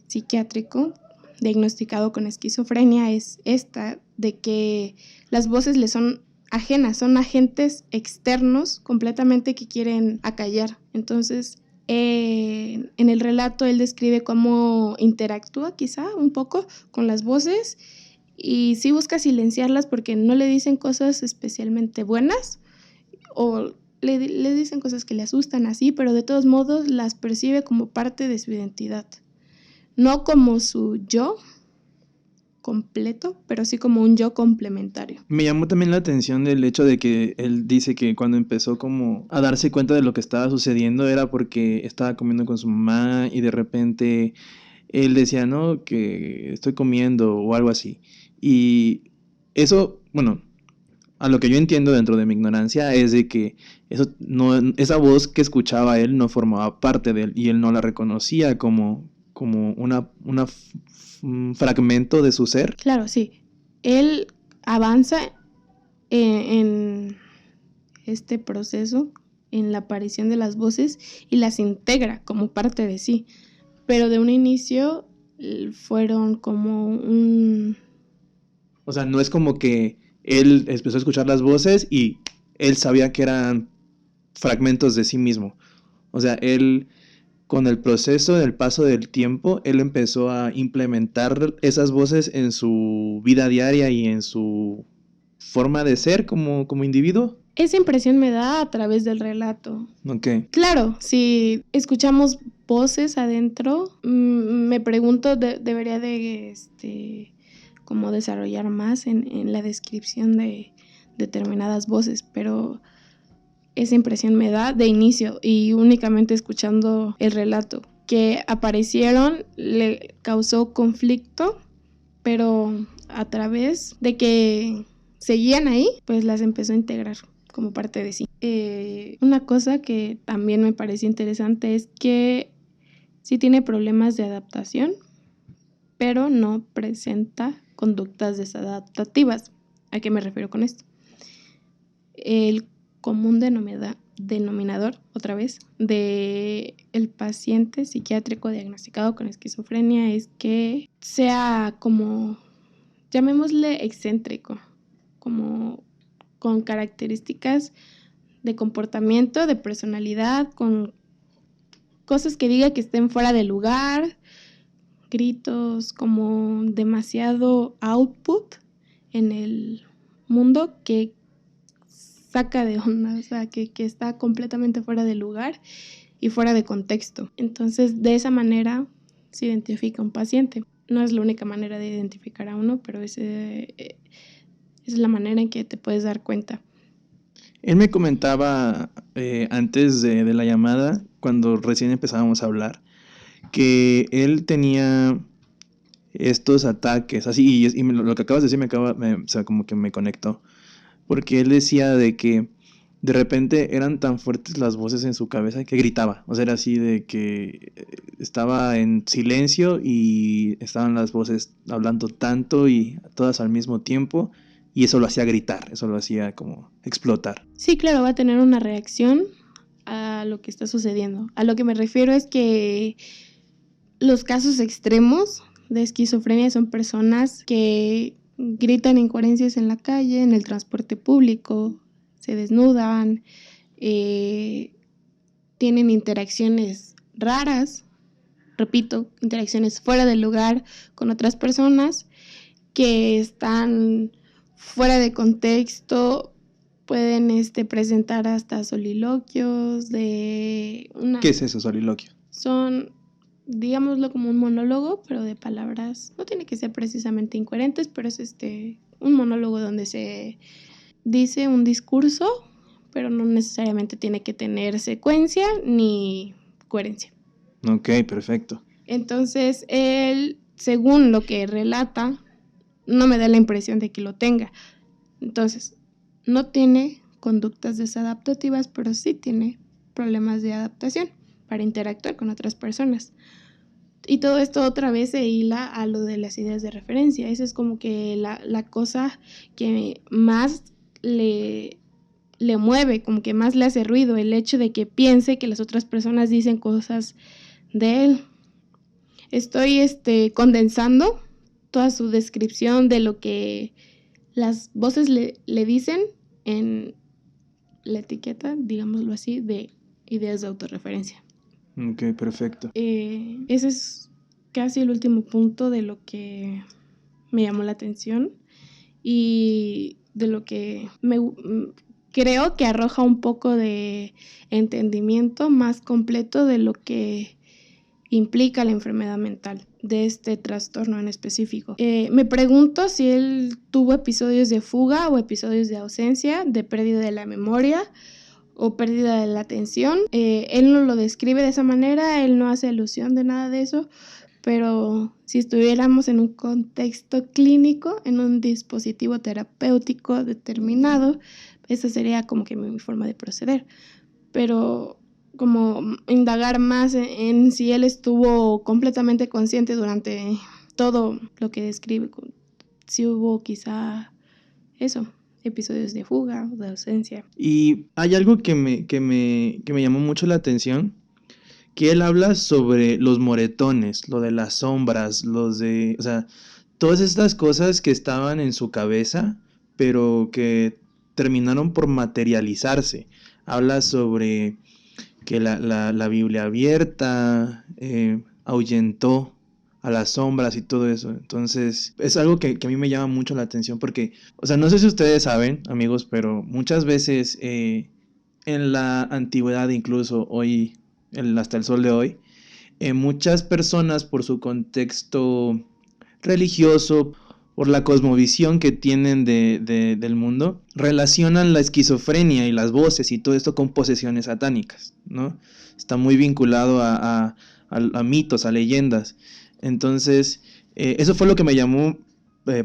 psiquiátrico diagnosticado con esquizofrenia es esta, de que las voces le son ajenas, son agentes externos completamente que quieren acallar. Entonces, en el relato él describe cómo interactúa quizá un poco con las voces y sí busca silenciarlas porque no le dicen cosas especialmente buenas o le dicen cosas que le asustan así, pero de todos modos las percibe como parte de su identidad. No como su yo completo, pero sí como un yo complementario. Me llamó también la atención el hecho de que él dice que cuando empezó como a darse cuenta de lo que estaba sucediendo era porque estaba comiendo con su mamá y de repente él decía, no, que estoy comiendo o algo así. Y eso, bueno, a lo que yo entiendo dentro de mi ignorancia es de que eso no, esa voz que escuchaba él no formaba parte de él y él no la reconocía como un fragmento de su ser. Claro, sí. Él avanza en este proceso, en la aparición de las voces y las integra como parte de sí. Pero de un inicio fueron como un... O sea, no es como que él empezó a escuchar las voces y él sabía que eran fragmentos de sí mismo. O sea, él, con el proceso del paso del tiempo, él empezó a implementar esas voces en su vida diaria y en su forma de ser como individuo. Esa impresión me da a través del relato. Ok. Claro, si escuchamos voces adentro, me pregunto, debería de como desarrollar más en la descripción de determinadas voces, pero esa impresión me da de inicio y únicamente escuchando el relato. Que aparecieron le causó conflicto, pero a través de que seguían ahí, pues las empezó a integrar como parte de sí. Una cosa que también me pareció interesante es que sí tiene problemas de adaptación, pero no presenta conductas desadaptativas. ¿A qué me refiero con esto? El común denominador, otra vez, de el paciente psiquiátrico diagnosticado con esquizofrenia es que sea como, llamémosle excéntrico, como con características de comportamiento, de personalidad, con cosas que diga que estén fuera de lugar, gritos, como demasiado output en el mundo que saca de onda, o sea, que está completamente fuera de lugar y fuera de contexto. Entonces, de esa manera se identifica un paciente. No es la única manera de identificar a uno, pero es la manera en que te puedes dar cuenta. Él me comentaba antes de la llamada, cuando recién empezábamos a hablar, que él tenía estos ataques, así, y lo que acabas de decir o sea, como que me conectó, porque él decía de que de repente eran tan fuertes las voces en su cabeza que gritaba, o sea, era así de que estaba en silencio y estaban las voces hablando tanto y todas al mismo tiempo, y eso lo hacía gritar, eso lo hacía como explotar. Sí, claro, va a tener una reacción a lo que está sucediendo. A lo que me refiero es que los casos extremos de esquizofrenia son personas que gritan incoherencias en la calle, en el transporte público, se desnudan, tienen interacciones raras, repito, interacciones fuera del lugar con otras personas que están fuera de contexto, pueden presentar hasta soliloquios de una... ¿Qué es eso, soliloquio? Son, digámoslo, como un monólogo, pero de palabras, no tiene que ser precisamente incoherentes, pero es un monólogo donde se dice un discurso, pero no necesariamente tiene que tener secuencia ni coherencia. Ok, perfecto. Entonces, él, según lo que relata, no me da la impresión de que lo tenga. Entonces, no tiene conductas desadaptativas, pero sí tiene problemas de adaptación para interactuar con otras personas. Y todo esto otra vez se hila a lo de las ideas de referencia. Esa es como que la cosa que más le mueve, como que más le hace ruido, el hecho de que piense que las otras personas dicen cosas de él. Estoy condensando toda su descripción de lo que las voces le dicen en la etiqueta, digámoslo así, de ideas de autorreferencia. Ok, perfecto. Ese es casi el último punto de lo que me llamó la atención y de lo que creo que arroja un poco de entendimiento más completo de lo que implica la enfermedad mental de este trastorno en específico. Me pregunto si él tuvo episodios de fuga o episodios de ausencia, de pérdida de la memoria o pérdida de la atención. Él no lo describe de esa manera, él no hace alusión de nada de eso, pero si estuviéramos en un contexto clínico, en un dispositivo terapéutico determinado, esa sería como que mi forma de proceder. Pero como indagar más en si él estuvo completamente consciente durante todo lo que describe, si hubo quizá eso, episodios de fuga o de ausencia. Y hay algo que me llamó mucho la atención, que él habla sobre los moretones, lo de las sombras, o sea, todas estas cosas que estaban en su cabeza, pero que terminaron por materializarse. Habla sobre que la Biblia abierta ahuyentó a las sombras y todo eso. Entonces, es algo que a mí me llama mucho la atención porque, o sea, no sé si ustedes saben, amigos, pero muchas veces en la antigüedad, incluso hoy, hasta el sol de hoy, muchas personas por su contexto religioso, por la cosmovisión que tienen del mundo, relacionan la esquizofrenia y las voces y todo esto con posesiones satánicas, ¿no? Está muy vinculado a mitos, a leyendas. Entonces, eso fue lo que me llamó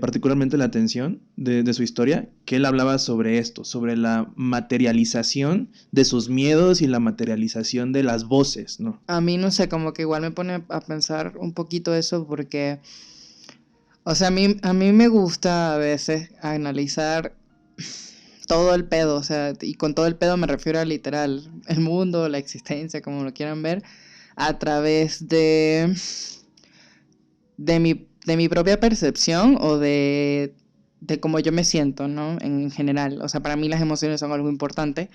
particularmente la atención de su historia, que él hablaba sobre esto, sobre la materialización de sus miedos y la materialización de las voces, ¿no? A mí, no sé, como que igual me pone a pensar un poquito eso porque... O sea, a mí me gusta a veces analizar todo el pedo, o sea, y con todo el pedo me refiero a literal, el mundo, la existencia, como lo quieran ver, a través de mi propia percepción o de cómo yo me siento, ¿no? En general, o sea, para mí las emociones son algo importante.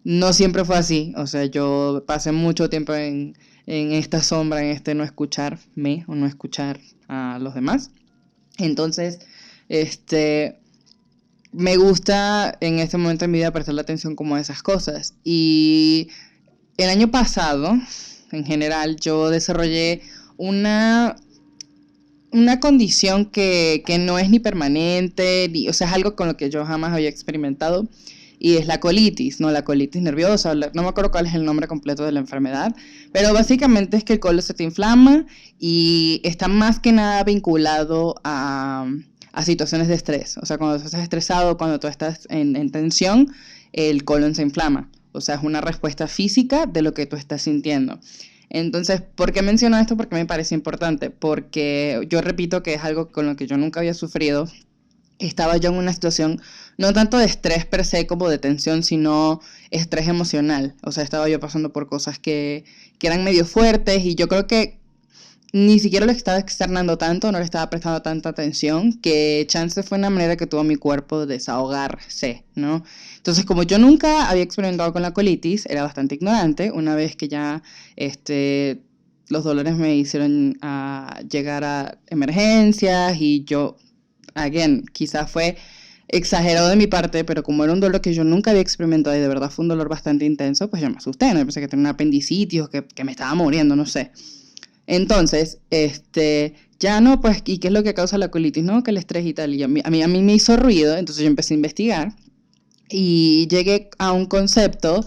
No siempre fue así, o sea, yo pasé mucho tiempo en esta sombra, en no escucharme o no escuchar a los demás. Entonces, me gusta en este momento de mi vida prestarle atención como a esas cosas. Y el año pasado, en general, yo desarrollé una condición que no es ni permanente, o sea, es algo con lo que yo jamás había experimentado, y es la colitis, ¿no? La colitis nerviosa, no me acuerdo cuál es el nombre completo de la enfermedad, pero básicamente es que el colon se te inflama y está más que nada vinculado a situaciones de estrés. O sea, cuando tú estás estresado, cuando tú estás en tensión, el colon se inflama. O sea, es una respuesta física de lo que tú estás sintiendo. Entonces, ¿por qué menciono esto? Porque me parece importante, porque yo repito que es algo con lo que yo nunca había sufrido. Estaba yo en una situación no tanto de estrés per se como de tensión, sino estrés emocional. O sea, estaba yo pasando por cosas que eran medio fuertes y yo creo que ni siquiera lo estaba externando tanto, no le estaba prestando tanta atención, que chance fue una manera que tuvo mi cuerpo de desahogarse, ¿no? Entonces, como yo nunca había experimentado con la colitis, era bastante ignorante. Una vez que ya los dolores me hicieron llegar a emergencias y yo, again, quizás fue exagerado de mi parte, pero como era un dolor que yo nunca había experimentado y de verdad fue un dolor bastante intenso, pues yo me asusté, ¿no? Yo pensé que tenía una apendicitis o que me estaba muriendo, no sé. Entonces, ya no, pues, ¿y qué es lo que causa la colitis? No, que el estrés y tal. Y a mí me hizo ruido, entonces yo empecé a investigar y llegué a un concepto,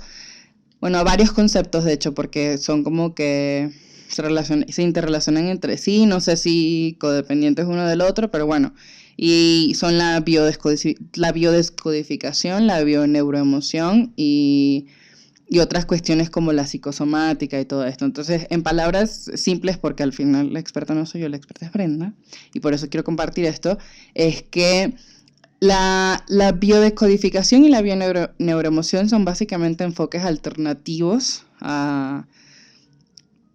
bueno, a varios conceptos de hecho, porque son como que se interrelacionan entre sí, no sé si codependientes uno del otro, pero bueno, y son la biodescodificación, la bioneuroemoción y otras cuestiones como la psicosomática y todo esto. Entonces, en palabras simples, porque al final la experta no soy yo, la experta es Brenda, y por eso quiero compartir esto, es que la biodescodificación y la bioneuroemoción son básicamente enfoques alternativos a,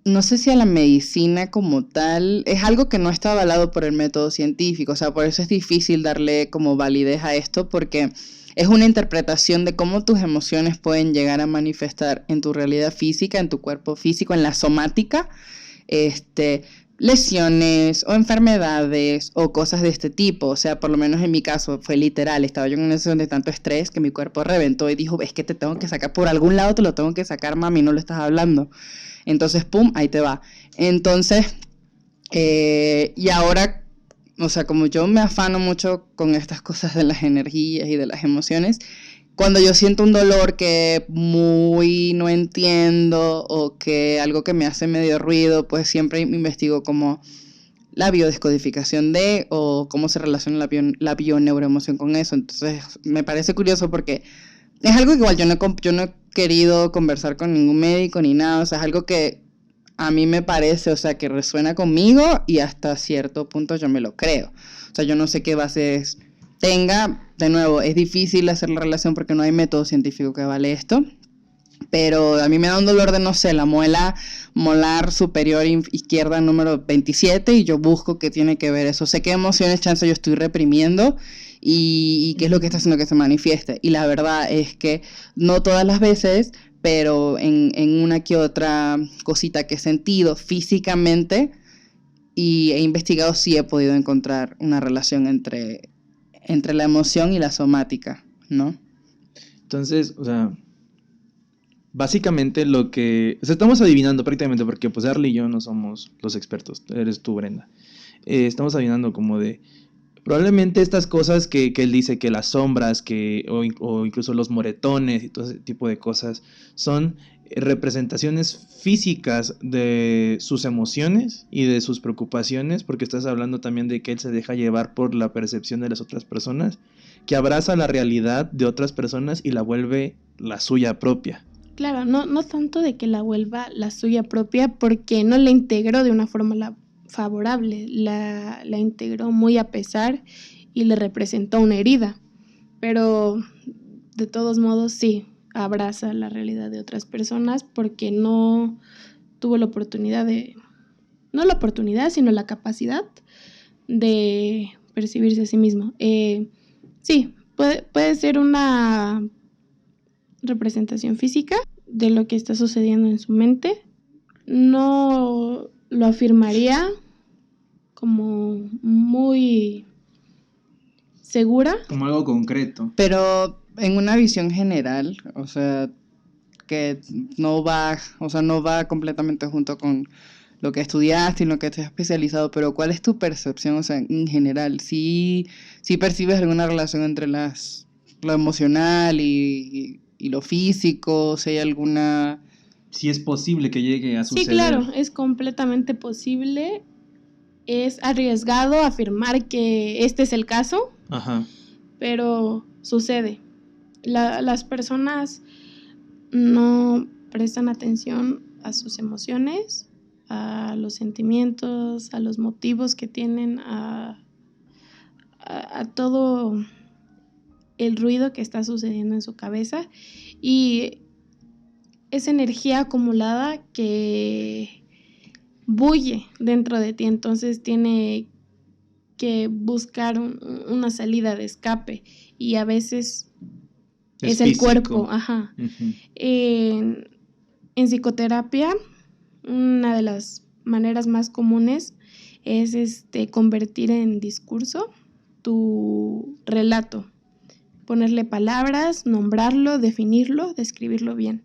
no sé si a la medicina como tal, es algo que no está avalado por el método científico, o sea, por eso es difícil darle como validez a esto, porque es una interpretación de cómo tus emociones pueden llegar a manifestar en tu realidad física, en tu cuerpo físico, en la somática, lesiones o enfermedades o cosas de este tipo. O sea, por lo menos en mi caso fue literal, estaba yo en una situación de tanto estrés que mi cuerpo reventó y dijo, es que te tengo que sacar, por algún lado te lo tengo que sacar, mami, no lo estás hablando. Entonces, pum, ahí te va. Entonces, y ahora, o sea, como yo me afano mucho con estas cosas de las energías y de las emociones, cuando yo siento un dolor que muy no entiendo o que algo que me hace medio ruido, pues siempre investigo como la biodescodificación de o cómo se relaciona la bioneuroemoción con eso. Entonces, me parece curioso porque es algo que igual yo no he querido conversar con ningún médico ni nada, o sea, es algo que a mí me parece, o sea, que resuena conmigo y hasta cierto punto yo me lo creo. O sea, yo no sé qué bases tenga. De nuevo, es difícil hacer la relación porque no hay método científico que vale esto. Pero a mí me da un dolor de, no sé, la muela molar superior izquierda número 27 y yo busco qué tiene que ver eso. Sé qué emociones, chance, yo estoy reprimiendo y qué es lo que está haciendo que se manifieste. Y la verdad es que no todas las veces, pero en una que otra cosita que he sentido físicamente y he investigado, sí he podido encontrar una relación entre la emoción y la somática, ¿no? Entonces, o sea, básicamente o sea, estamos adivinando prácticamente porque pues Arly y yo no somos los expertos, eres tú, Brenda. Estamos adivinando como de, probablemente estas cosas que él dice, que las sombras, o incluso los moretones y todo ese tipo de cosas, son representaciones físicas de sus emociones y de sus preocupaciones, porque estás hablando también de que él se deja llevar por la percepción de las otras personas, que abraza la realidad de otras personas y la vuelve la suya propia. Claro, no tanto de que la vuelva la suya propia, porque no la integró de una forma favorable, la integró muy a pesar y le representó una herida, pero de todos modos sí, abraza la realidad de otras personas porque no tuvo la oportunidad no la oportunidad, sino la capacidad de percibirse a sí mismo. Sí, puede ser una representación física de lo que está sucediendo en su mente. No lo afirmaría como muy segura. Como algo concreto. Pero en una visión general, o sea, que no va completamente junto con lo que estudiaste y lo que te has especializado, pero ¿cuál es tu percepción, o sea, en general? ¿Sí percibes alguna relación entre lo emocional y lo físico? ¿Si hay alguna...? Si es posible que llegue a suceder. Sí, claro, es completamente posible. Es arriesgado afirmar que este es el caso, Ajá. pero sucede. Las personas no prestan atención a sus emociones, a los sentimientos, a los motivos que tienen, a todo el ruido que está sucediendo en su cabeza, y esa energía acumulada que bulle dentro de ti, entonces tiene que buscar una salida de escape, y a veces es el físico. cuerpo. Ajá. Uh-huh. En psicoterapia, una de las maneras más comunes es convertir en discurso tu relato, ponerle palabras, nombrarlo, definirlo, describirlo bien.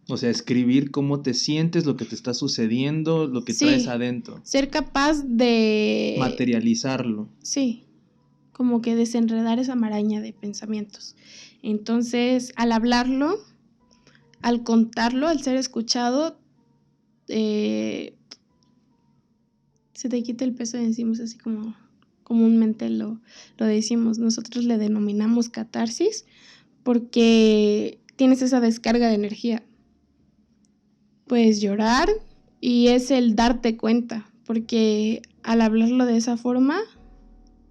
O sea, escribir cómo te sientes, lo que te está sucediendo, lo que traes adentro. Ser capaz de... materializarlo. Sí, como que desenredar esa maraña de pensamientos. Entonces, al hablarlo, al contarlo, al ser escuchado, se te quita el peso de encima, es así como comúnmente lo decimos. Nosotros le denominamos catarsis porque tienes esa descarga de energía. Puedes llorar y es el darte cuenta, porque al hablarlo de esa forma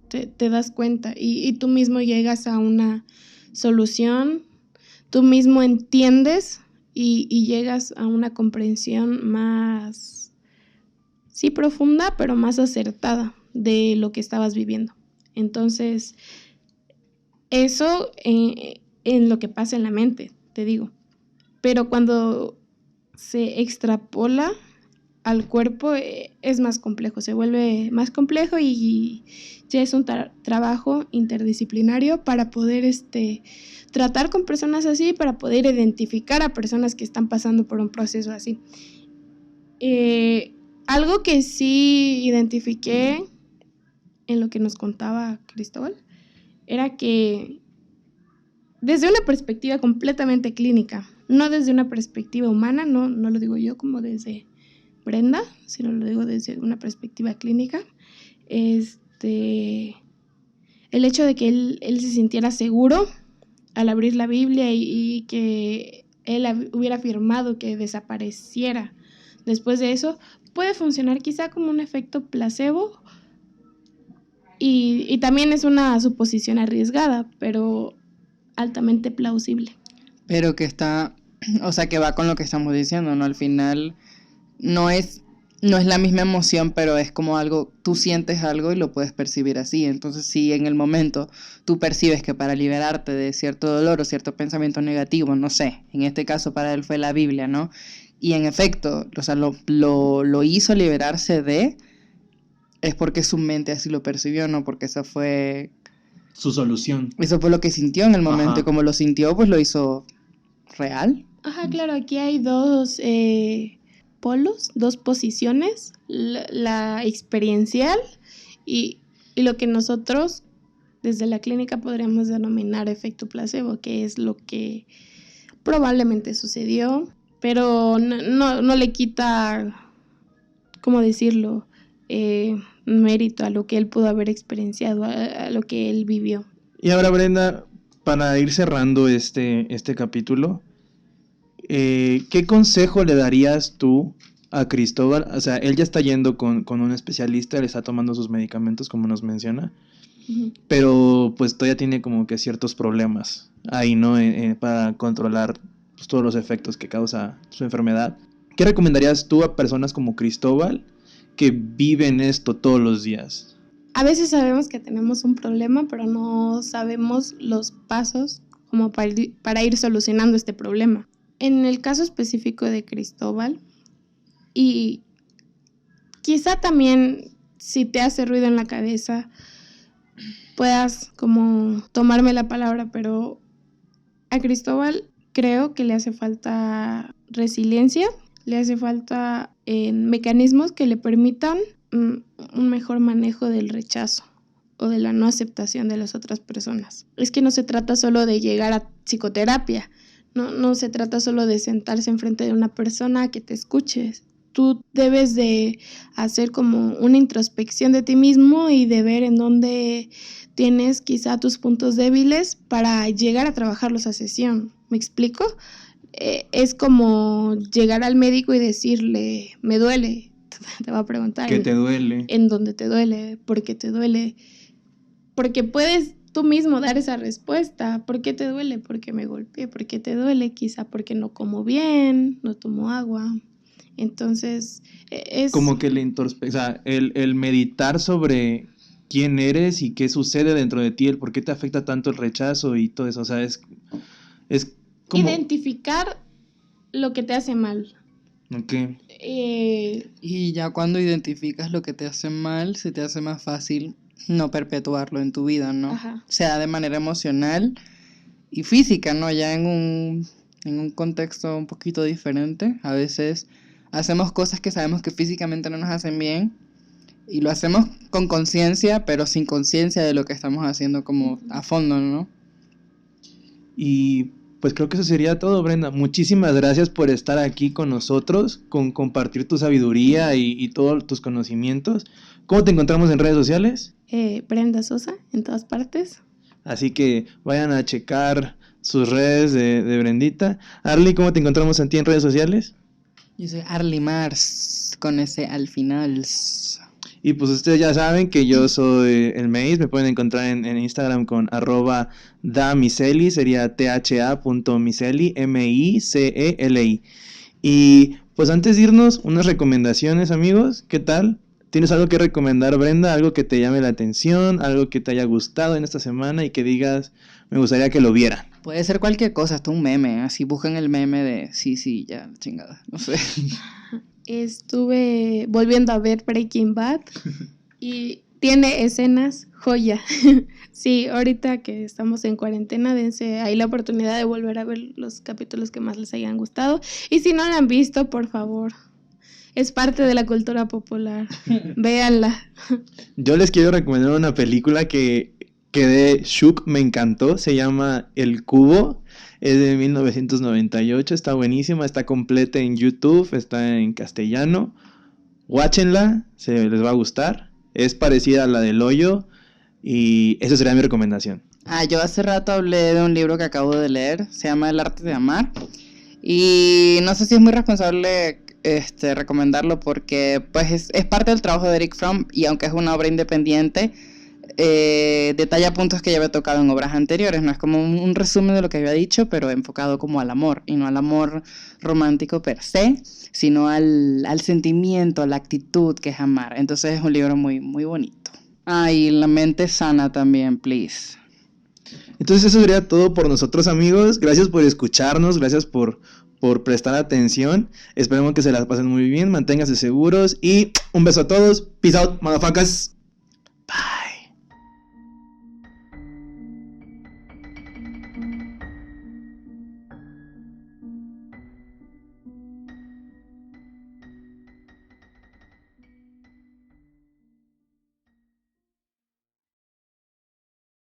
te das cuenta y tú mismo llegas a una solución, tú mismo entiendes y llegas a una comprensión más, sí, profunda, pero más acertada de lo que estabas viviendo. Entonces, eso en lo que pasa en la mente, te digo. Pero cuando se extrapola al cuerpo es más complejo, se vuelve más complejo y ya es un trabajo interdisciplinario para poder tratar con personas así, para poder identificar a personas que están pasando por un proceso así. Algo que sí identifiqué en lo que nos contaba Cristóbal era que desde una perspectiva completamente clínica, no desde una perspectiva humana, no lo digo yo como desde Brenda, sino lo digo desde una perspectiva clínica, el hecho de que él se sintiera seguro al abrir la Biblia y que él hubiera afirmado que desapareciera después de eso, puede funcionar quizá como un efecto placebo y también es una suposición arriesgada, pero altamente plausible. Pero que está, o sea, que va con lo que estamos diciendo, ¿no? Al final no es la misma emoción, pero es como algo, tú sientes algo y lo puedes percibir así. Entonces, si en el momento tú percibes que para liberarte de cierto dolor o cierto pensamiento negativo, no sé, en este caso para él fue la Biblia, ¿no? Y en efecto, o sea, lo hizo liberarse de, es porque su mente así lo percibió, ¿no? Porque esa fue su solución. Eso fue lo que sintió en el momento. Ajá. Y como lo sintió, pues lo hizo real. Ajá, claro, aquí hay dos polos, dos posiciones, la experiencial y lo que nosotros desde la clínica podríamos denominar efecto placebo, que es lo que probablemente sucedió, pero no le quita, ¿cómo decirlo?, mérito a lo que él pudo haber experienciado, a lo que él vivió. Y ahora, Brenda, para ir cerrando este capítulo, ¿qué consejo le darías tú a Cristóbal? O sea, él ya está yendo con un especialista, le está tomando sus medicamentos, como nos menciona, uh-huh, pero pues todavía tiene como que ciertos problemas ahí, ¿no? Para controlar pues, todos los efectos que causa su enfermedad. ¿Qué recomendarías tú a personas como Cristóbal que viven esto todos los días? A veces sabemos que tenemos un problema, pero no sabemos los pasos como para ir solucionando este problema. En el caso específico de Cristóbal, y quizá también si te hace ruido en la cabeza puedas como tomarme la palabra, pero a Cristóbal creo que le hace falta resiliencia, le hace falta mecanismos que le permitan un mejor manejo del rechazo o de la no aceptación de las otras personas. Es que no se trata solo de llegar a psicoterapia, no se trata solo de sentarse enfrente de una persona que te escuches. Tú debes de hacer como una introspección de ti mismo y de ver en dónde tienes quizá tus puntos débiles para llegar a trabajarlos a sesión. ¿Me explico? Es como llegar al médico y decirle, me duele. Te va a preguntar. ¿Qué te duele? ¿En dónde te duele? ¿Por qué te duele? Porque puedes tú mismo dar esa respuesta. ¿Por qué te duele? Porque me golpeé. ¿Por qué te duele? Quizá porque no como bien, no tomo agua. Entonces, es... Como que el meditar sobre quién eres y qué sucede dentro de ti, el por qué te afecta tanto el rechazo y todo eso, o sea, es como... Identificar lo que te hace mal. Ok. Y ya cuando identificas lo que te hace mal, se te hace más fácil no perpetuarlo en tu vida, ¿no? Ajá. Sea de manera emocional y física, ¿no? Ya en un contexto un poquito diferente. A veces hacemos cosas que sabemos que físicamente no nos hacen bien y lo hacemos con conciencia, pero sin conciencia de lo que estamos haciendo como a fondo, ¿no? Y pues creo que eso sería todo, Brenda. Muchísimas gracias por estar aquí con nosotros, con compartir tu sabiduría y todos tus conocimientos. ¿Cómo te encontramos en redes sociales? Brenda Sosa, en todas partes. Así que vayan a checar sus redes de Brendita. Arly, ¿cómo te encontramos a ti en redes sociales? Yo soy Arly Mars, con ese al final. Y pues ustedes ya saben que yo soy el Meis, me pueden encontrar en Instagram con @damiceli, sería tha.miceli, MICELI. Y pues antes de irnos, unas recomendaciones, amigos, ¿qué tal? ¿Tienes algo que recomendar, Brenda? ¿Algo que te llame la atención? ¿Algo que te haya gustado en esta semana y que digas, me gustaría que lo vieran? Puede ser cualquier cosa, hasta un meme, así buscan el meme de sí, ya, chingada, no sé. Estuve volviendo a ver Breaking Bad y tiene escenas joya. Sí, ahorita que estamos en cuarentena, dense ahí la oportunidad de volver a ver los capítulos que más les hayan gustado. Y si no la han visto, por favor, es parte de la cultura popular. Véanla. Yo les quiero recomendar una película que de Shook me encantó, se llama El Cubo, es de 1998, está buenísima, está completa en YouTube, está en castellano, watchenla, les va a gustar, es parecida a la del Hoyo y esa sería mi recomendación. Yo hace rato hablé de un libro que acabo de leer, se llama El arte de amar, y no sé si es muy responsable recomendarlo porque pues es parte del trabajo de Eric Fromm y aunque es una obra independiente, detalla puntos que ya había tocado en obras anteriores, no es como un resumen de lo que había dicho, pero enfocado como al amor, y no al amor romántico per se, sino al sentimiento, a la actitud que es amar. Entonces es un libro muy, muy bonito. Y la mente sana también, please. Entonces eso sería todo por nosotros, amigos. Gracias por escucharnos, gracias por prestar atención. Esperemos que se las pasen muy bien, manténganse seguros y un beso a todos. Peace out, motherfuckers.